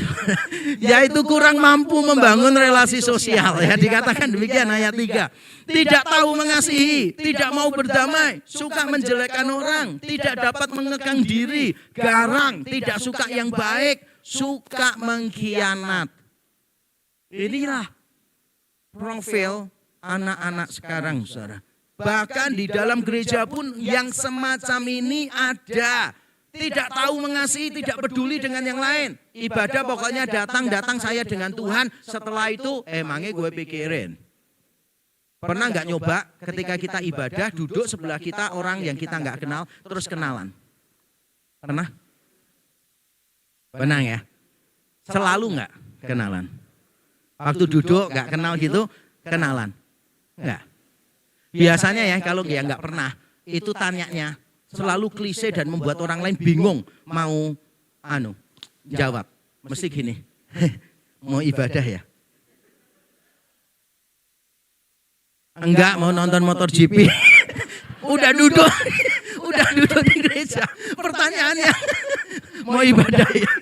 yaitu kurang mampu membangun relasi sosial. Ya, dikatakan demikian ayat 3. Tidak tahu mengasihi, tidak mau berdamai, suka menjelekkan orang, tidak dapat mengekang diri, garang, tidak suka yang baik, suka mengkhianat. Inilah profil anak-anak sekarang, saudara. Bahkan di dalam gereja pun yang semacam ini ada. Tidak tahu mengasihi, tidak peduli dengan yang lain. Ibadah pokoknya datang saya dengan Tuhan. Setelah itu emangnya gue pikirin. Pernah nggak nyoba ketika kita ibadah duduk sebelah kita orang yang kita nggak kenal terus kenalan? Pernah? Pernah ya? Selalu nggak kenalan? Waktu duduk nggak kenal gitu kenalan? Nggak. Biasanya ya kalau dia nggak pernah, itu tanyanya selalu klise dan membuat orang lain bingung mau jawab. Mesti gini, mau ibadah ya? Enggak, mau nonton motor GP. Udah duduk di gereja. Pertanyaannya, mau ibadah ya?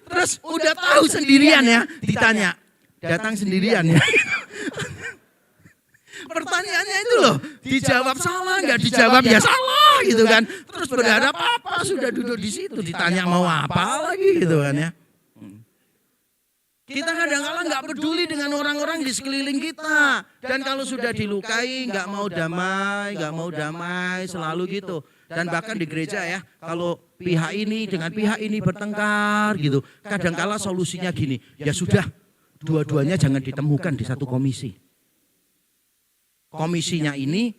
Terus udah tahu sendirian ya, ditanya, datang sendirian ya? Pertanyaannya itu loh, dijawab salah, nggak dijawab ya salah gitu kan. Terus berharap apa, sudah duduk di situ, ditanya mau apa lagi gitu kan ya. Kita kadang-kala nggak peduli dengan orang-orang di sekeliling kita. Dan kalau sudah dilukai nggak mau damai, selalu gitu. Dan bahkan di gereja ya, kalau pihak ini dengan pihak ini bertengkar gitu. Kadang-kala solusinya gini, ya sudah dua-duanya jangan ditemukan di satu komisi. Komisinya ini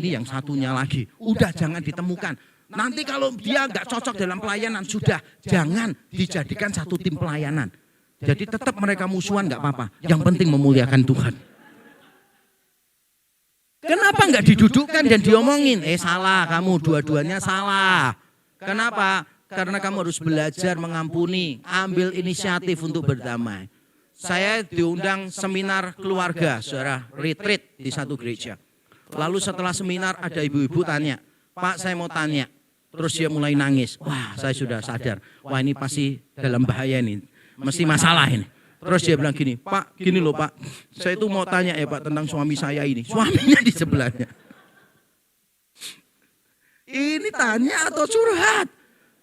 yang satunya lagi. Udah jangan ditemukan. Nanti kalau dia nggak cocok dalam pelayanan, sudah jangan dijadikan satu tim pelayanan. Jadi tetap mereka musuhan nggak apa-apa. Yang penting memuliakan Tuhan. Kenapa nggak didudukkan dan diomongin? Salah kamu, dua-duanya salah. Kenapa? Karena kamu harus belajar mengampuni, ambil inisiatif untuk berdamai. Saya diundang seminar keluarga, saudara, retreat di satu gereja. Lalu setelah seminar ada ibu-ibu tanya, Pak saya mau tanya. Terus dia mulai nangis. Wah saya sudah sadar, wah ini pasti dalam bahaya nih, mesti masalah ini. Terus dia bilang gini, Pak gini loh Pak, saya itu mau tanya ya Pak tentang suami saya ini. Suaminya di sebelahnya. Ini tanya atau curhat?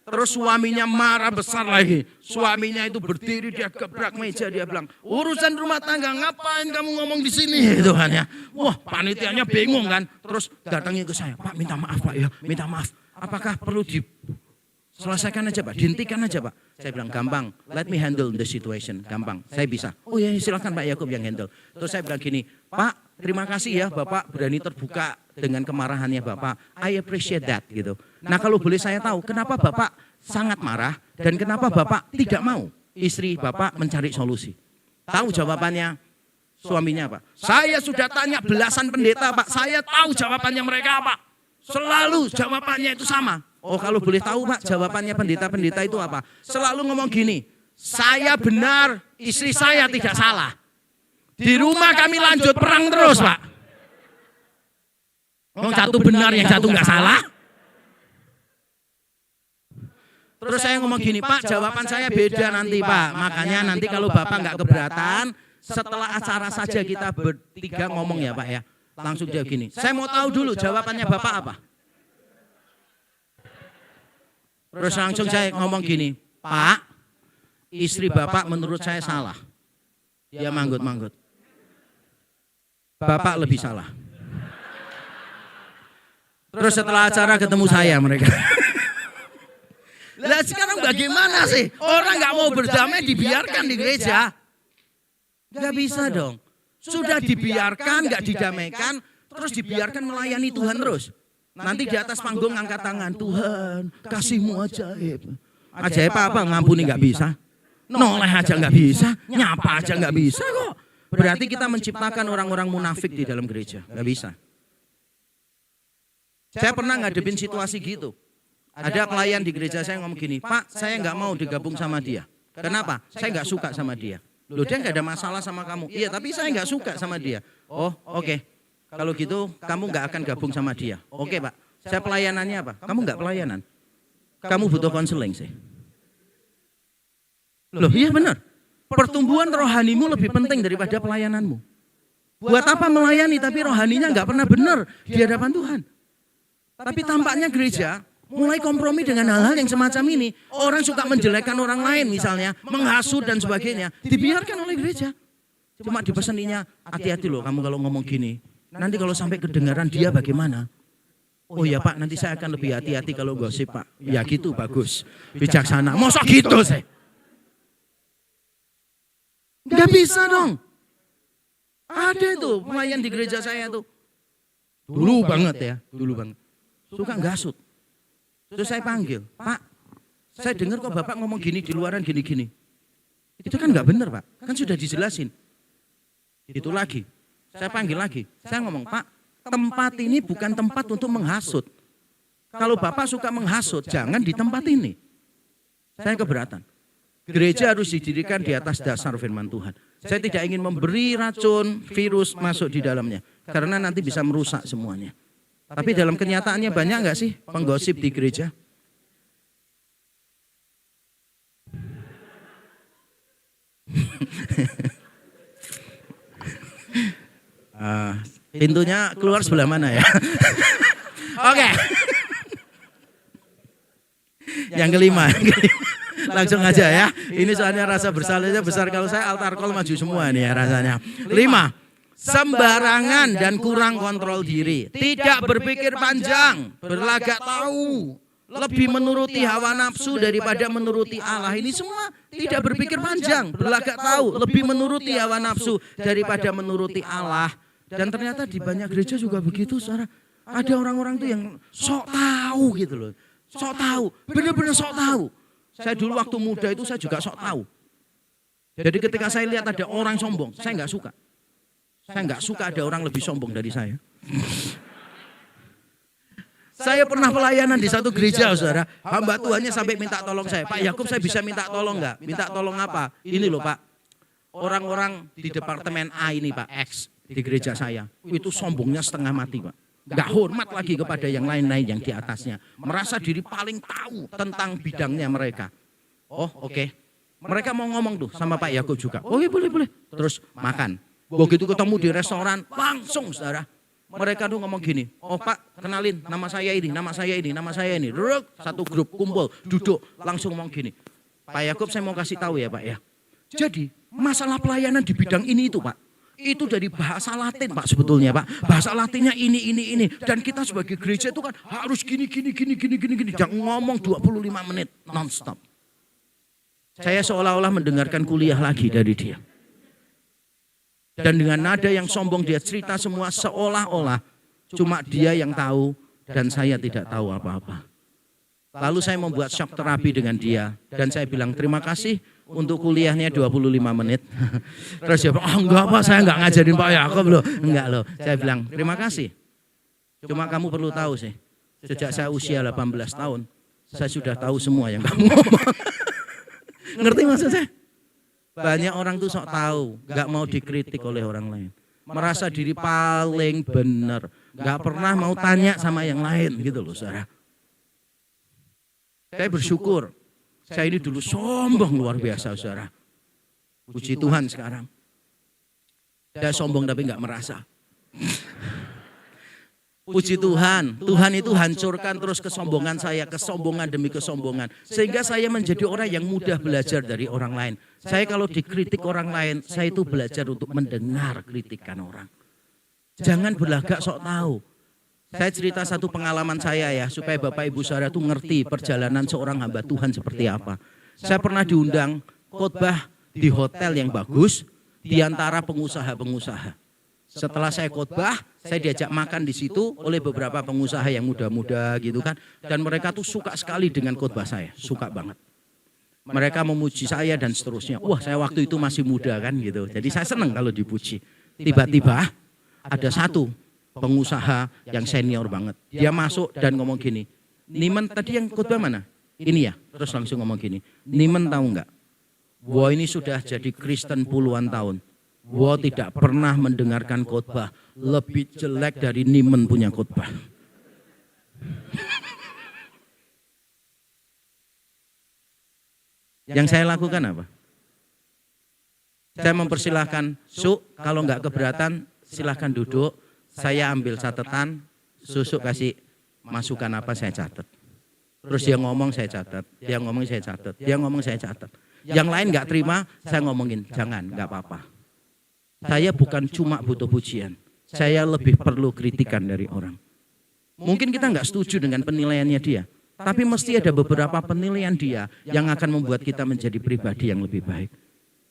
Terus suaminya marah besar lagi. Suaminya itu berdiri, dia gebrak meja, dia bilang, urusan rumah tangga ngapain kamu ngomong di sini? Itu kan ya. Wah panitianya bingung kan. Terus datangnya ke saya, Pak minta maaf Pak ya, minta maaf. Apakah perlu diselesaikan aja Pak, dihentikan aja Pak? Saya bilang gampang, let me handle the situation, gampang, saya bisa. Oh ya silakan Pak Yakub yang handle. Terus saya bilang gini, Pak terima kasih ya Bapak berani terbuka dengan kemarahannya Bapak. I appreciate that gitu. Nah kalau boleh saya tahu kenapa Bapak sangat marah dan kenapa Bapak tidak mau istri Bapak mencari solusi? Tahu jawabannya suaminya Pak? Saya sudah tanya belasan pendeta Pak, saya tahu jawabannya mereka Pak. Selalu jawabannya itu sama. Oh kalau boleh tahu Pak jawabannya pendeta-pendeta itu apa? Selalu ngomong gini, saya benar, istri saya tidak salah. Di rumah kami lanjut perang terus Pak. Yang satu benar, yang satu nggak salah. Terus saya ngomong gini, Pak jawaban saya beda nanti Pak. Makanya nanti kalau Bapak nggak keberatan, setelah acara saja kita bertiga ngomong ya Pak ya. Langsung dia gini, saya mau tahu dulu jawabannya Bapak apa. Terus langsung saya ngomong gini, Pak, istri Bapak menurut saya salah. Dia manggut-manggut. Bapak lebih salah. Terus setelah acara ketemu saya mereka. Lah sekarang bagaimana sih? Orang nggak mau berdamai dibiarkan di gereja. Nggak bisa dong. Sudah dibiarkan, nggak didamaikan, terus dibiarkan melayani Tuhan terus. Nanti di atas panggung angkat tangan, Tuhan kasih-Mu ajaib. Ajaib apa? Ngampuni nggak bisa. Noleh aja nggak bisa, nyapa aja nggak bisa kok. Berarti kita menciptakan orang-orang munafik di dalam gereja, nggak bisa. Saya pernah ngadepin situasi gitu. Ada pelayan di gereja saya ngomong gini, Pak saya nggak mau digabung sama dia. Kenapa? Saya nggak suka sama dia. Loh dia nggak ada masalah sama kamu. Iya tapi saya nggak suka sama dia. Oh oke. Kalau gitu kamu nggak akan gabung sama dia. Oke Pak. Saya pelayanannya apa? Kamu nggak pelayanan. Kamu butuh konseling sih. Loh iya benar. Pertumbuhan rohanimu lebih penting daripada pelayananmu. Buat apa melayani tapi rohaninya nggak pernah benar di hadapan Tuhan. Tapi tampaknya gereja mulai kompromi dengan hal-hal yang semacam ini. Orang suka menjelekkan orang lain misalnya, menghasut dan sebagainya. Dibiarkan oleh gereja. Cuma dipeseninya, hati-hati loh kamu kalau ngomong gini. Nanti kalau sampai kedengaran dia bagaimana? Oh ya Pak, nanti saya akan lebih hati-hati kalau gosip Pak. Ya gitu bagus, bijaksana. Masa gitu sih? Gak bisa dong. Ada itu pelayan di gereja saya tuh. Dulu banget ya, dulu banget. Suka gasut. Terus saya panggil, Pak, saya dengar kok Bapak ngomong gini di luaran gini-gini. Itu kan nggak benar Pak, kan sudah dijelasin. Itu lagi, saya panggil lagi. Saya ngomong, Pak, tempat ini bukan tempat untuk menghasut. Kalau Bapak suka menghasut, jangan di tempat ini. Saya keberatan. Gereja harus didirikan di atas dasar firman Tuhan. Saya tidak ingin memberi racun, virus masuk di dalamnya. Karena nanti bisa merusak semuanya. Tapi dalam kenyataannya banyak nggak sih penggosip di gereja? Pintunya keluar sebelah mana ya? Oke. Yang kelima. Langsung aja ya. Ini soalnya rasa bersalahnya besar. Kalau saya altar call maju semua nih ya rasanya. 5. Sembarangan dan kurang kontrol diri. Tidak berpikir panjang, berlagak tahu. Lebih menuruti hawa nafsu daripada menuruti Allah. Ini semua tidak berpikir panjang, berlagak tahu. Lebih menuruti hawa nafsu daripada menuruti Allah. Dan ternyata di banyak gereja juga begitu, saudara. Ada orang-orang tuh yang sok tahu gitu loh. Sok tahu, benar-benar sok tahu. Saya dulu waktu muda itu saya juga sok tahu. Jadi ketika saya lihat ada orang sombong, saya nggak suka. Saya nggak suka ada orang lebih sombong dari saya. Saya pernah pelayanan di satu gereja, saudara. Hamba Tuhannya sampai minta tolong saya. Pak Yakub, saya bisa minta tolong nggak? Minta tolong apa? Ini loh Pak. Orang-orang di departemen A ini Pak, X di gereja saya. Itu sombongnya setengah mati Pak. Nggak hormat lagi kepada yang lain-lain yang di atasnya. Merasa diri paling tahu tentang bidangnya mereka. Oh oke. Mereka mau ngomong tuh sama Pak Yakub juga. Oh iya boleh. Terus makan. Begitu ketemu di restoran, langsung saudara. Mereka tuh ngomong gini, oh Pak kenalin nama saya ini, nama saya ini, nama saya ini. Satu grup kumpul, duduk, langsung ngomong gini. Pak Yakub saya mau kasih tahu ya Pak ya. Jadi masalah pelayanan di bidang ini itu Pak. Itu dari bahasa Latin Pak sebetulnya Pak. Bahasa Latinnya ini. Dan kita sebagai gereja itu kan harus gini. Jangan ngomong 25 menit non-stop. Saya seolah-olah mendengarkan kuliah lagi dari dia. Dan dengan nada yang sombong dia cerita semua seolah-olah cuma dia yang tahu dan saya tidak tahu apa-apa. Lalu saya membuat shock terapi dengan dia dan saya bilang terima kasih untuk kuliahnya 25 menit. Terus dia bilang, oh enggak Pak saya enggak ngajarin Pak Yakub loh. Enggak loh. Saya bilang terima kasih. Cuma kamu perlu tahu sih, sejak saya usia 18 tahun saya sudah tahu semua yang kamu ngomong. Ngerti maksud saya? Banyak orang tuh sok tahu, gak mau dikritik oleh orang lain. Merasa diri paling benar. Gak pernah mau tanya sama yang lain gitu loh saudara. Saya bersyukur, saya ini dulu sombong luar biasa saudara. Puji Tuhan sekarang. Saya sombong tapi gak merasa. Puji Tuhan, Tuhan itu hancurkan terus kesombongan saya, kesombongan demi kesombongan. Sehingga saya menjadi orang yang mudah belajar dari orang lain. Saya kalau dikritik orang lain, saya itu belajar untuk mendengar kritikan orang. Jangan berlagak sok tahu. Saya cerita satu pengalaman saya ya, supaya Bapak Ibu Saudara itu ngerti perjalanan seorang hamba Tuhan seperti apa. Saya pernah diundang khotbah di hotel yang bagus, di antara pengusaha-pengusaha. Setelah saya khotbah, saya diajak makan di situ oleh beberapa pengusaha yang muda-muda gitu kan. Dan mereka tuh suka sekali dengan khotbah saya, suka banget. Mereka memuji saya dan seterusnya. Wah saya waktu itu masih muda kan gitu. Jadi saya senang kalau dipuji. Tiba-tiba ada satu pengusaha yang senior banget. Dia masuk dan ngomong gini. Nimen tadi yang khotbah mana? Ini ya. Terus langsung ngomong gini. Nimen tahu nggak? Wah ini sudah jadi Kristen puluhan tahun. Wah tidak pernah mendengarkan khotbah lebih jelek dari Nimen punya khotbah. Yang saya lakukan apa? Saya mempersilahkan, kalau nggak keberatan silahkan duduk. Saya ambil catatan, Susuk kasih masukan apa saya catat. Terus dia ngomong saya catat, dia ngomong saya catat, dia ngomong saya catat. Yang lain nggak terima, saya ngomongin jangan, nggak apa-apa. Saya bukan cuma butuh pujian, saya lebih perlu kritikan dari orang. Mungkin kita nggak setuju dengan penilaiannya dia, tapi mesti ada beberapa penilaian dia yang akan membuat kita menjadi pribadi yang lebih baik.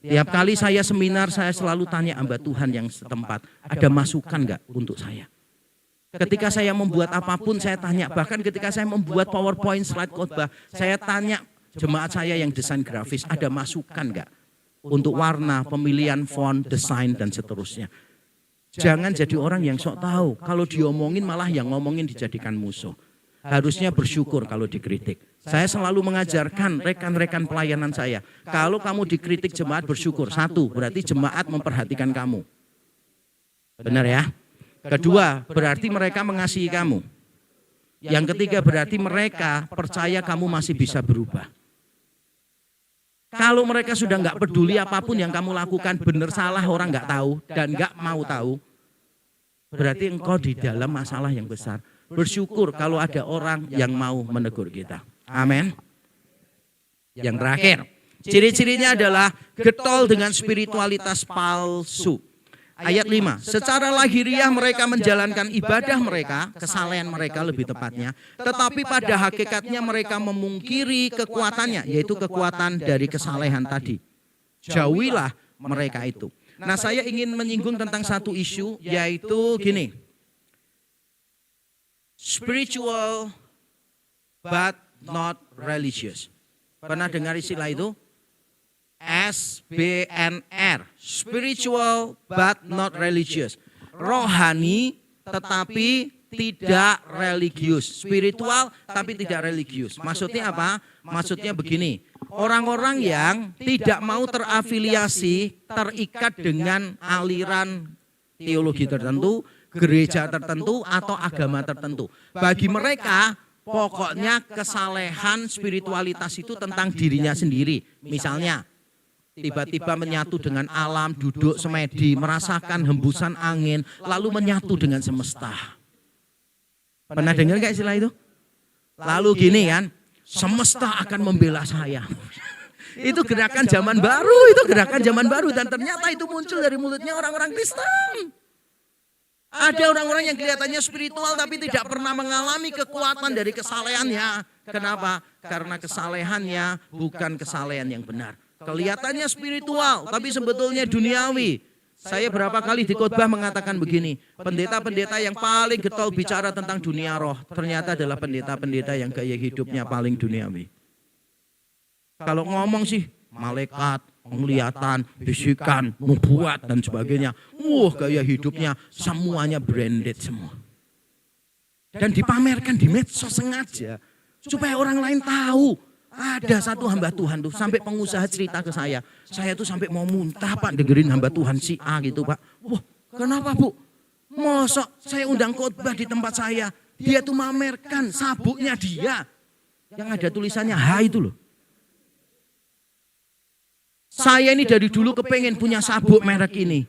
Tiap kali saya seminar, saya selalu tanya hamba Tuhan yang setempat, ada masukan nggak untuk saya? Ketika saya membuat apapun, saya tanya. Bahkan ketika saya membuat PowerPoint slide khotbah, saya tanya jemaat saya yang desain grafis, ada masukan nggak? Untuk warna, pemilihan font, desain, dan seterusnya. Jangan jadi orang yang sok tahu. Kalau diomongin malah yang ngomongin dijadikan musuh. Harusnya bersyukur kalau dikritik. Saya selalu mengajarkan rekan-rekan pelayanan saya. Kalau kamu dikritik jemaat bersyukur. Satu, berarti jemaat memperhatikan kamu. Benar ya? Kedua, berarti mereka mengasihi kamu. Yang ketiga, berarti mereka percaya kamu masih bisa berubah. Kalau mereka sudah nggak peduli apapun yang kamu lakukan, benar salah orang nggak tahu dan nggak mau tahu, berarti engkau di dalam masalah yang besar. Bersyukur kalau ada orang yang mau menegur kita. Amin. Yang terakhir, ciri-cirinya adalah getol dengan spiritualitas palsu. Ayat 5, secara lahiriah mereka menjalankan ibadah mereka, kesalehan mereka lebih tepatnya, tetapi pada hakikatnya mereka memungkiri kekuatannya, yaitu kekuatan dari kesalehan tadi. Jauhilah mereka itu. Nah, saya ingin menyinggung tentang satu isu, yaitu gini. Spiritual but not religious. Pernah dengar istilah itu? SBNR, spiritual but not religious. Rohani tetapi tidak religius. Spiritual tapi tidak religius. Maksudnya apa? Maksudnya begini. Orang-orang yang tidak mau terafiliasi, terikat dengan aliran teologi tertentu, gereja tertentu atau agama tertentu. Bagi mereka pokoknya kesalehan spiritualitas itu tentang dirinya sendiri. Misalnya tiba-tiba menyatu dengan alam, duduk semedi, merasakan hembusan angin, lalu menyatu dengan semesta. Pernah dengar gak istilah itu? Lalu gini kan, semesta akan membela saya. Itu gerakan zaman baru, dan ternyata itu muncul dari mulutnya orang-orang Kristen. Ada orang-orang yang kelihatannya spiritual tapi tidak pernah mengalami kekuatan dari kesalehannya. Kenapa? Karena kesalehannya bukan kesalehan yang benar. Kelihatannya spiritual, tapi sebetulnya duniawi. Saya berapa kali di khotbah mengatakan begini, pendeta-pendeta yang paling getol bicara tentang dunia roh, ternyata adalah pendeta-pendeta yang gaya hidupnya paling duniawi. Kalau ngomong sih, malaikat, penglihatan, bisikan, membuat dan sebagainya. Gaya hidupnya semuanya branded semua. Dan dipamerkan di medsos sengaja, supaya orang lain tahu. Ada satu hamba Tuhan tuh, sampai pengusaha cerita ke saya tuh sampai mau muntah Pak dengerin hamba Tuhan si A gitu Pak. Wah, kenapa Bu? Mosok saya undang khotbah di tempat saya, dia tuh mamerkan sabuknya dia. Yang ada tulisannya H itu loh. Saya ini dari dulu kepengen punya sabuk merek ini.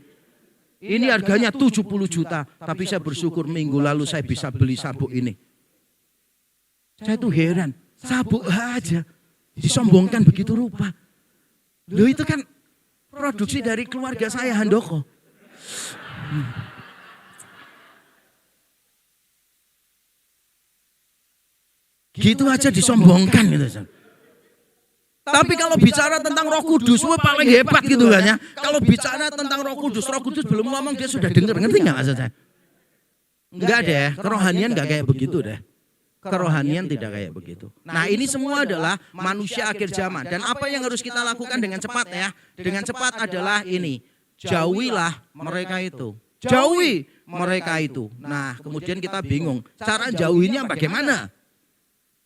Ini harganya 70 juta, tapi saya bersyukur minggu lalu saya bisa beli sabuk ini. Saya tuh heran, sabuk aja disombongkan begitu rupa. Loh itu kan produksi dari keluarga saya Handoko. Gitu aja disombongkan gitu. Tapi kalau bicara tentang Roh Kudus, paling hebat gitu kan ya. Kalau bicara tentang Roh Kudus belum ngomong dia sudah dengar, ngerti nggak maksud saya? Enggak deh, kerohanian nggak kayak begitu deh. Kerohanian tidak kayak begitu. Nah ini semua adalah manusia akhir zaman. Dan apa yang harus kita lakukan dengan cepat ya? Dengan cepat adalah ini. Jauhilah mereka itu. Jauhi mereka itu. Nah kemudian kita bingung. Cara jauhinya bagaimana?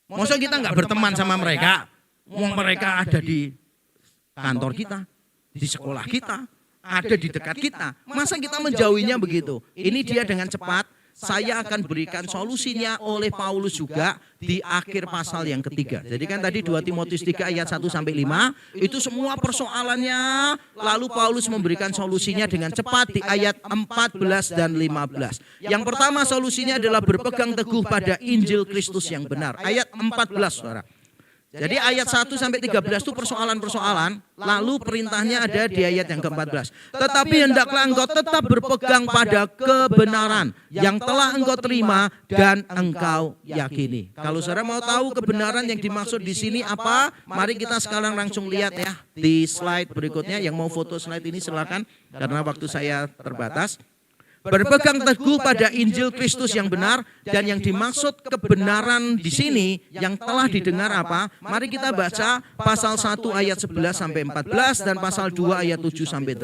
Masa kita nggak berteman sama mereka? Mereka ada di kantor kita, di sekolah kita, ada di dekat kita. Masa kita menjauhinya begitu? Ini dia dengan cepat. Saya akan berikan solusinya oleh Paulus juga di akhir pasal yang ketiga. Jadi kan tadi 2 Timotius 3 ayat 1-5 itu semua persoalannya. Lalu Paulus memberikan solusinya dengan cepat di ayat 14 dan 15. Yang pertama solusinya adalah berpegang teguh pada Injil Kristus yang benar. Ayat 14 saudara. Jadi ayat 1-13 itu persoalan-persoalan, lalu perintahnya ada di ayat yang ke-14. Tetapi hendaklah engkau tetap berpegang pada kebenaran yang telah engkau terima dan engkau yakini. Kalau saudara mau tahu kebenaran yang dimaksud di sini apa, mari kita sekarang langsung lihat ya di slide berikutnya. Yang mau foto slide ini silakan karena waktu saya terbatas. Berpegang teguh pada Injil Kristus yang benar, dan yang dimaksud kebenaran di sini yang telah didengar apa? Mari kita baca pasal 1 ayat 11-14 dan pasal 2 ayat 7-8.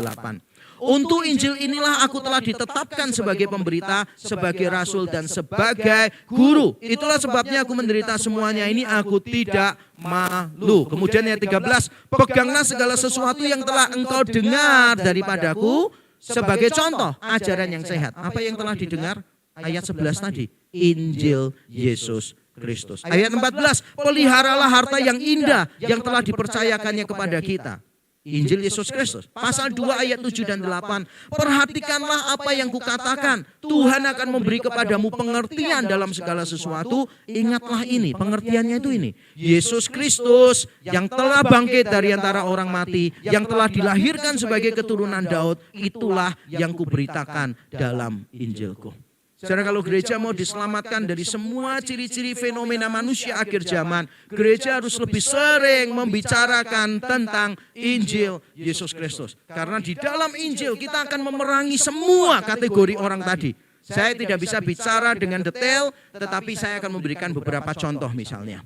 Untuk Injil inilah aku telah ditetapkan sebagai pemberita, sebagai rasul dan sebagai guru. Itulah sebabnya aku menderita semuanya ini, aku tidak malu. Kemudian ayat 13, peganglah segala sesuatu yang telah engkau dengar daripadaku, sebagai contoh ajaran yang sehat. Apa yang telah didengar? Ayat 11 tadi. Injil Yesus Kristus. Ayat 14. Peliharalah harta yang indah yang telah dipercayakannya kepada kita. Injil Yesus Kristus. Pasal 2 ayat 7 dan 8. Perhatikanlah apa yang kukatakan. Tuhan akan memberi kepadamu pengertian dalam segala sesuatu. Ingatlah ini, pengertiannya itu ini. Yesus Kristus yang telah bangkit dari antara orang mati, yang telah dilahirkan sebagai keturunan Daud, itulah yang kuberitakan dalam Injilku. Saudara, kalau gereja mau diselamatkan dari semua ciri-ciri fenomena manusia akhir zaman, gereja harus lebih sering membicarakan tentang Injil Yesus Kristus. Karena di dalam Injil kita akan memerangi semua kategori orang tadi. Saya tidak bisa bicara dengan detail, tetapi saya akan memberikan beberapa contoh misalnya.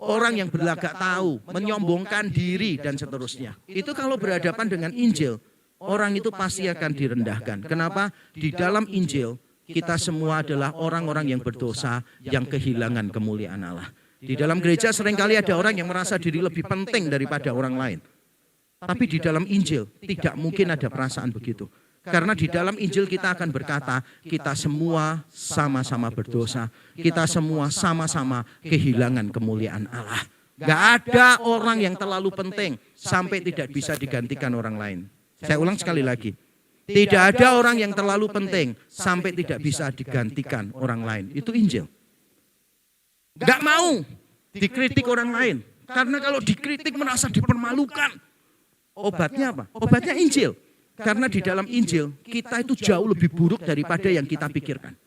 Orang yang berlagak tahu, menyombongkan diri dan seterusnya. Itu kalau berhadapan dengan Injil, orang itu pasti akan direndahkan. Kenapa? Di dalam Injil, kita semua adalah orang-orang yang berdosa, yang kehilangan kemuliaan Allah. Di dalam gereja seringkali ada orang yang merasa diri lebih penting daripada orang lain. Tapi di dalam Injil tidak mungkin ada perasaan begitu. Karena di dalam Injil kita akan berkata, kita semua sama-sama berdosa. Kita semua sama-sama kehilangan kemuliaan Allah. Gak ada orang yang terlalu penting sampai tidak bisa digantikan orang lain. Saya ulang sekali lagi. Tidak ada orang yang terlalu penting sampai tidak bisa digantikan orang lain. Itu Injil. Gak mau dikritik orang lain. Karena kalau dikritik merasa dipermalukan. Obatnya apa? Obatnya Injil. Karena di dalam Injil kita itu jauh lebih buruk daripada yang kita pikirkan.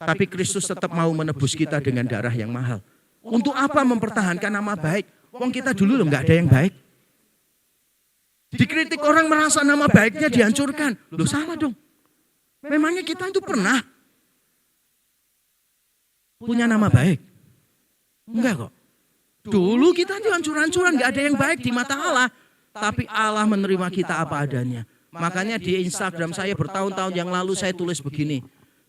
Tapi Kristus tetap mau menebus kita dengan darah yang mahal. Untuk apa mempertahankan nama baik? Wong kita dulu loh gak ada yang baik. Dikritik orang merasa nama baiknya dihancurkan. Loh salah dong. Memangnya kita itu pernah punya nama baik? Enggak kok. Dulu kita itu hancur-hancuran, gak ada yang baik di mata Allah. Tapi Allah menerima kita apa adanya. Makanya di Instagram saya bertahun-tahun yang lalu saya tulis begini.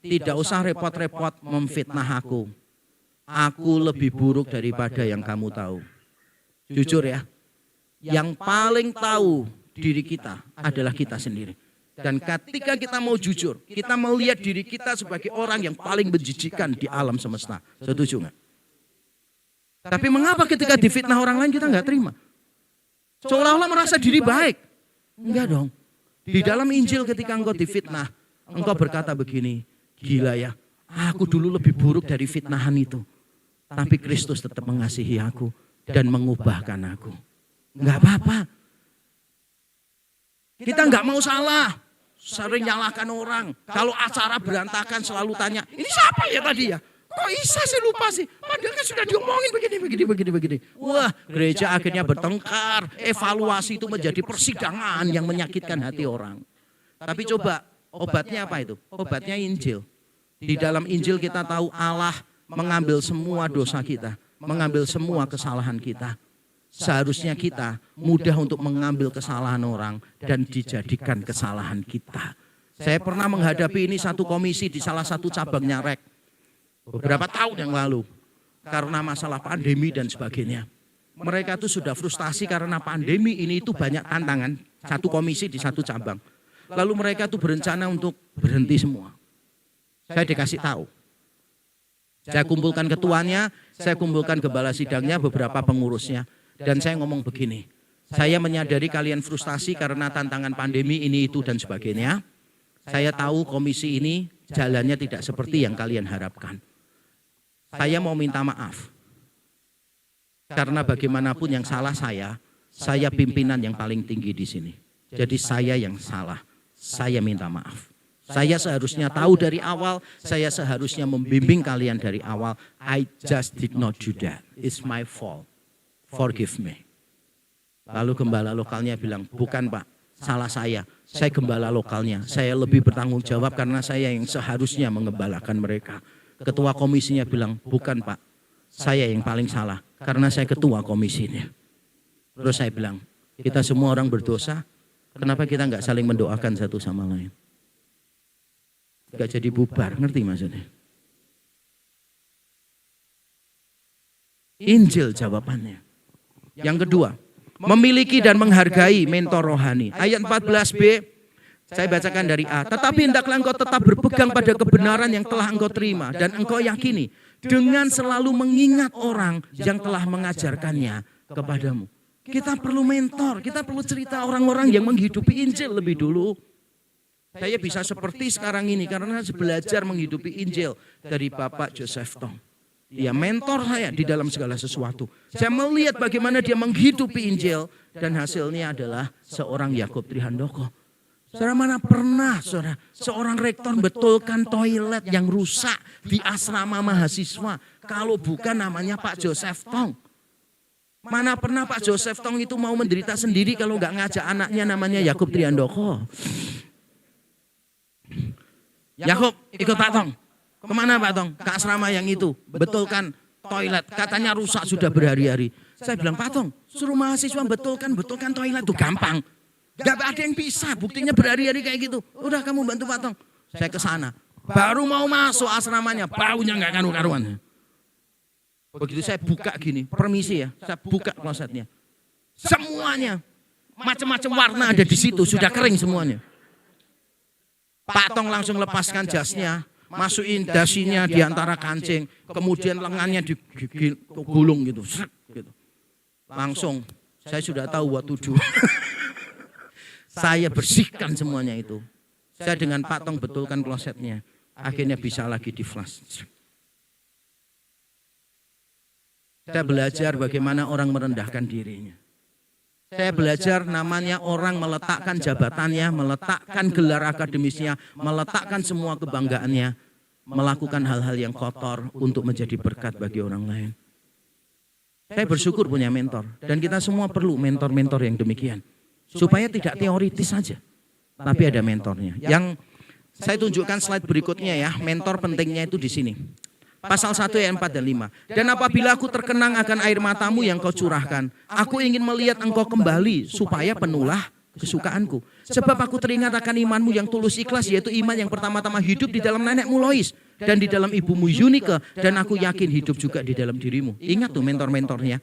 Tidak usah repot-repot memfitnah aku. Aku lebih buruk daripada yang kamu tahu. Jujur ya. Yang paling tahu diri kita adalah kita sendiri. Dan ketika kita mau jujur, kita melihat diri kita sebagai orang yang paling menjijikkan di alam semesta. Setuju nggak? Tapi mengapa ketika difitnah orang lain kita nggak terima? Seolah-olah merasa diri baik. Enggak dong. Di dalam Injil ketika engkau difitnah, engkau berkata begini, gila ya, aku dulu lebih buruk dari fitnahan itu. Tapi Kristus tetap mengasihi aku dan mengubahkan aku. Enggak apa-apa. Kita enggak mau salah. Sering nyalahkan orang. Kalau acara berantakan selalu tanya, ini siapa ya tadi ya? Kok bisa sih lupa sih? Padahal kan sudah diomongin begini. Wah, gereja akhirnya bertengkar. Evaluasi itu menjadi persidangan yang menyakitkan hati orang. Tapi coba, obatnya apa itu? Obatnya Injil. Di dalam Injil kita tahu Allah mengambil semua dosa kita. Mengambil semua kesalahan kita. Seharusnya kita mudah untuk mengambil kesalahan orang dan dijadikan kesalahan kita. Saya pernah menghadapi ini satu komisi di salah satu cabangnya REK. Beberapa tahun yang lalu. Karena masalah pandemi dan sebagainya. Mereka itu sudah frustasi karena pandemi ini itu banyak tantangan. Satu komisi di satu cabang. Lalu mereka itu berencana untuk berhenti semua. Saya dikasih tahu. Saya kumpulkan ketuanya, saya kumpulkan gembala sidangnya, beberapa pengurusnya. Dan saya ngomong begini, saya menyadari kalian frustasi karena tantangan pandemi ini itu dan sebagainya. Saya tahu komisi ini jalannya tidak seperti yang kalian harapkan. Saya mau minta maaf. Karena bagaimanapun yang salah saya pimpinan yang paling tinggi di sini. Jadi saya yang salah, saya minta maaf. Saya seharusnya tahu dari awal, saya seharusnya membimbing kalian dari awal. I just did not do that, it's my fault. Forgive me. Lalu gembala lokalnya bilang, bukan Pak, salah saya gembala lokalnya. Saya lebih bertanggung jawab karena saya yang seharusnya mengembalakan mereka. Ketua komisinya bilang, bukan Pak, saya yang paling salah karena saya ketua komisinya. Terus saya bilang, kita semua orang berdosa, kenapa kita nggak saling mendoakan satu sama lain? Gak jadi bubar, ngerti maksudnya? Injil jawabannya. Yang kedua, memiliki dan menghargai mentor rohani. Ayat 14b, saya bacakan dari A. Tetapi hendaklah engkau tetap berpegang pada kebenaran yang telah engkau terima dan engkau yakini. Dengan selalu mengingat orang yang telah mengajarkannya kepadamu. Kita perlu mentor, kita perlu cerita orang-orang yang menghidupi Injil lebih dulu. Saya bisa seperti sekarang ini karena saya belajar menghidupi Injil dari Bapak Joseph Tong. Dia mentor saya di dalam segala sesuatu. Saya melihat bagaimana dia menghidupi Injil dan hasilnya adalah seorang Yakub Trihandoko. Saudara, mana pernah seorang rektor betulkan toilet yang rusak di asrama mahasiswa kalau bukan namanya Pak Joseph Tong. Mana pernah Pak Joseph Tong itu mau menderita sendiri kalau nggak ngajak anaknya namanya Yakub Trihandoko. Yakub, ikut Pak Tong. Kemana Pak Tong? Ke asrama yang itu. Betulkan toilet. Katanya rusak sudah berhari-hari. Saya bilang, Pak Tong, suruh mahasiswa betulkan toilet itu gampang. Gak ada yang bisa. Buktinya berhari-hari kayak gitu. Udah kamu bantu Pak Tong. Saya ke sana. Baru mau masuk asramanya, baunya nggak karu-karuan. Begitu saya buka gini, permisi ya, saya buka klosetnya. Semuanya, macam-macam warna ada di situ, sudah kering semuanya. Pak Tong langsung lepaskan jasnya, masukin dasinya di antara kancing, kemudian lengannya digulung gitu. Langsung, saya sudah tahu what to do. Saya bersihkan semuanya itu. Saya dengan Pak Tong betulkan klosetnya, akhirnya bisa lagi di flash. Saya belajar bagaimana orang merendahkan dirinya. Saya belajar namanya orang meletakkan jabatannya, meletakkan gelar akademisnya, meletakkan semua kebanggaannya, melakukan hal-hal yang kotor untuk menjadi berkat bagi orang lain. Saya bersyukur punya mentor, dan kita semua perlu mentor-mentor yang demikian. Supaya tidak teoritis saja, tapi ada mentornya. Yang saya tunjukkan slide berikutnya ya, mentor pentingnya itu di sini. Pasal 1 ayat 4 dan 5. Dan apabila aku terkenang akan air matamu yang kau curahkan, aku ingin melihat engkau kembali supaya penuhlah kesukaanku. Sebab aku teringat akan imanmu yang tulus ikhlas, yaitu iman yang pertama-tama hidup di dalam nenekmu Lois dan di dalam ibumu Yunike, dan aku yakin hidup juga di dalam dirimu. Ingat tuh mentor-mentornya,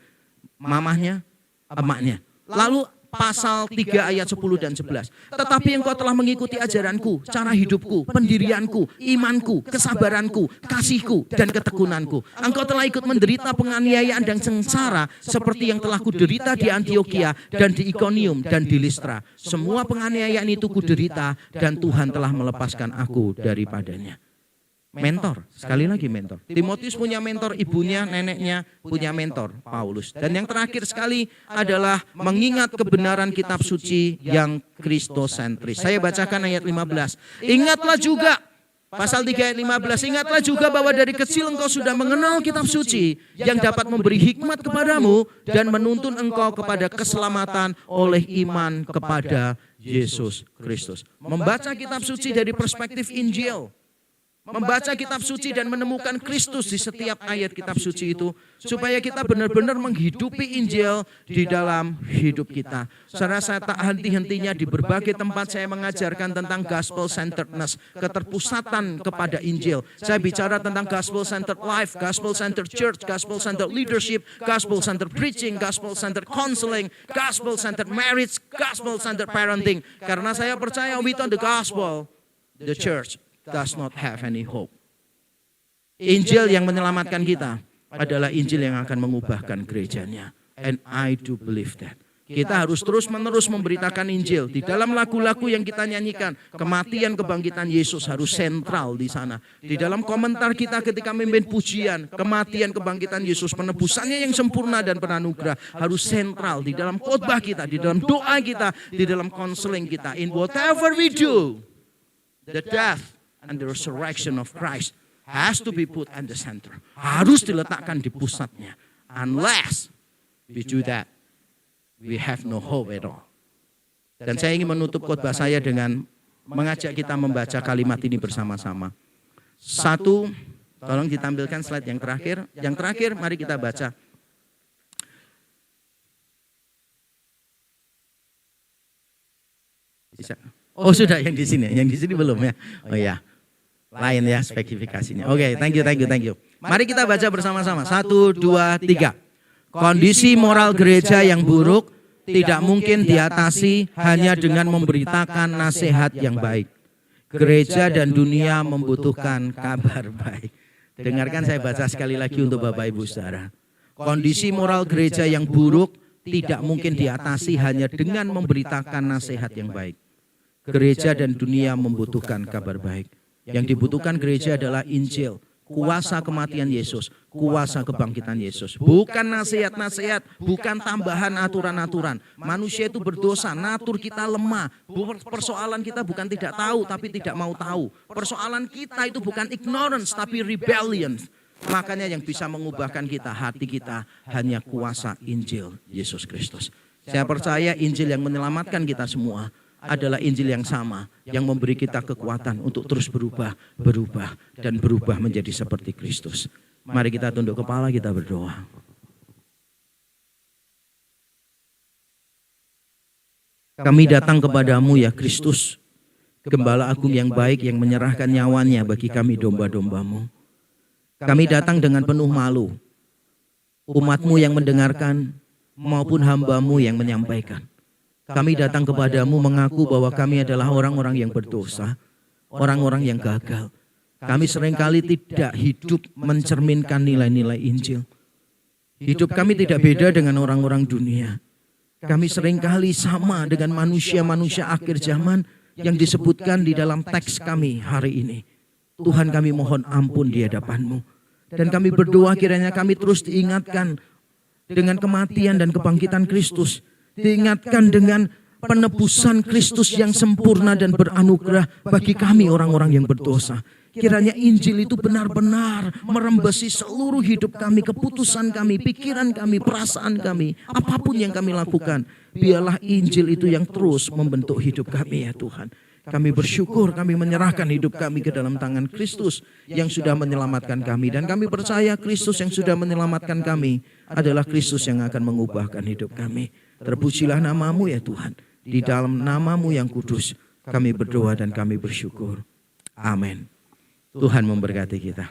mamahnya, emaknya. Lalu pasal 3 ayat 10 dan 11. Tetapi engkau telah mengikuti ajaranku, cara hidupku, pendirianku, imanku, kesabaranku, kasihku, dan ketekunanku. Engkau telah ikut menderita penganiayaan dan sengsara seperti yang telah kuderita di Antioquia dan di Iconium dan di Listra. Semua penganiayaan itu kuderita dan Tuhan telah melepaskan aku daripadanya. Mentor, sekali lagi mentor. Timotius punya mentor, ibunya, neneknya punya mentor, Paulus. Dan yang terakhir sekali adalah mengingat kebenaran kitab suci yang kristosentris. Saya bacakan ayat 15. Ingatlah juga, pasal 3 ayat 15, ingatlah juga bahwa dari kecil engkau sudah mengenal kitab suci yang dapat memberi hikmat kepadamu dan menuntun engkau kepada keselamatan oleh iman kepada Yesus Kristus. Membaca kitab suci dari perspektif Injil. Membaca kitab suci dan menemukan Kristus di setiap ayat kitab suci itu, supaya kita benar-benar menghidupi Injil di dalam hidup kita. Saya tak henti-hentinya di berbagai tempat saya mengajarkan tentang gospel centeredness, keterpusatan kepada Injil. Saya bicara tentang gospel centered life, gospel centered church, gospel centered leadership, gospel centered preaching, gospel centered counseling, gospel centered marriage, gospel centered parenting. Karena saya percaya without the gospel, the church does not have any hope. Injil yang menyelamatkan kita adalah Injil yang akan mengubahkan gerejanya. And I do believe that. Kita harus terus-menerus memberitakan Injil. Di dalam lagu-lagu yang kita nyanyikan, kematian kebangkitan Yesus harus sentral di sana. Di dalam komentar kita ketika memimpin pujian, kematian kebangkitan Yesus, penebusannya yang sempurna dan beranugerah harus sentral di dalam khotbah kita, di dalam doa kita, di dalam konseling kita. In whatever we do, the death and the resurrection of Christ has to be put at the center. Harus diletakkan di pusatnya. Unless we do that, we have no hope at all. Dan saya ingin menutup khotbah saya dengan mengajak kita membaca kalimat ini bersama-sama. Satu, tolong ditampilkan slide yang terakhir. Yang terakhir, mari kita baca. Bisa. Oh sudah, yang di sini belum ya. Oh ya. Lain ya spesifikasinya. Oke, thank you. Mari kita baca bersama-sama. 1, 2, 3. Kondisi moral gereja yang buruk tidak mungkin diatasi hanya dengan memberitakan nasihat yang baik. Gereja dan dunia membutuhkan kabar baik. Dengarkan saya baca sekali lagi untuk Bapak Ibu Saudara. Kondisi moral gereja yang buruk tidak mungkin diatasi hanya dengan memberitakan nasihat yang baik. Gereja dan dunia membutuhkan kabar baik. Yang dibutuhkan gereja adalah Injil, kuasa kematian Yesus, kuasa kebangkitan Yesus. Bukan nasihat-nasihat, bukan tambahan aturan-aturan. Manusia itu berdosa, natur kita lemah. Persoalan kita bukan tidak tahu, tapi tidak mau tahu. Persoalan kita itu bukan ignorance, tapi rebellion. Makanya yang bisa mengubahkan kita, hati kita, hanya kuasa Injil Yesus Kristus. Saya percaya Injil yang menyelamatkan kita semua adalah Injil yang sama, yang memberi kita kekuatan untuk terus berubah, dan berubah menjadi seperti Kristus. Mari kita tunduk kepala, kita berdoa. Kami datang kepadamu ya Kristus, Gembala Agung yang baik yang menyerahkan nyawanya bagi kami domba-dombamu. Kami datang dengan penuh malu, umatmu yang mendengarkan maupun hambamu yang menyampaikan. Kami datang kepadamu mengaku bahwa kami adalah orang-orang yang berdosa, orang-orang yang gagal. Kami seringkali tidak hidup mencerminkan nilai-nilai Injil. Hidup kami tidak beda dengan orang-orang dunia. Kami seringkali sama dengan manusia-manusia akhir zaman yang disebutkan di dalam teks kami hari ini. Tuhan, kami mohon ampun di hadapan-Mu. Dan kami berdoa kiranya kami terus diingatkan dengan kematian dan kebangkitan Kristus. Diingatkan dengan penebusan Kristus yang sempurna dan beranugerah bagi kami orang-orang yang berdosa. Kiranya Injil itu benar-benar merembesi seluruh hidup kami, keputusan kami, pikiran kami, perasaan kami, apapun yang kami lakukan. Biarlah Injil itu yang terus membentuk hidup kami ya Tuhan. Kami bersyukur, kami menyerahkan hidup kami ke dalam tangan Kristus yang sudah menyelamatkan kami. Dan kami percaya Kristus yang sudah menyelamatkan kami adalah Kristus yang akan mengubahkan hidup kami. Terpujilah nama-Mu ya Tuhan. Di dalam nama-Mu yang kudus kami berdoa dan kami bersyukur. Amin. Tuhan memberkati kita.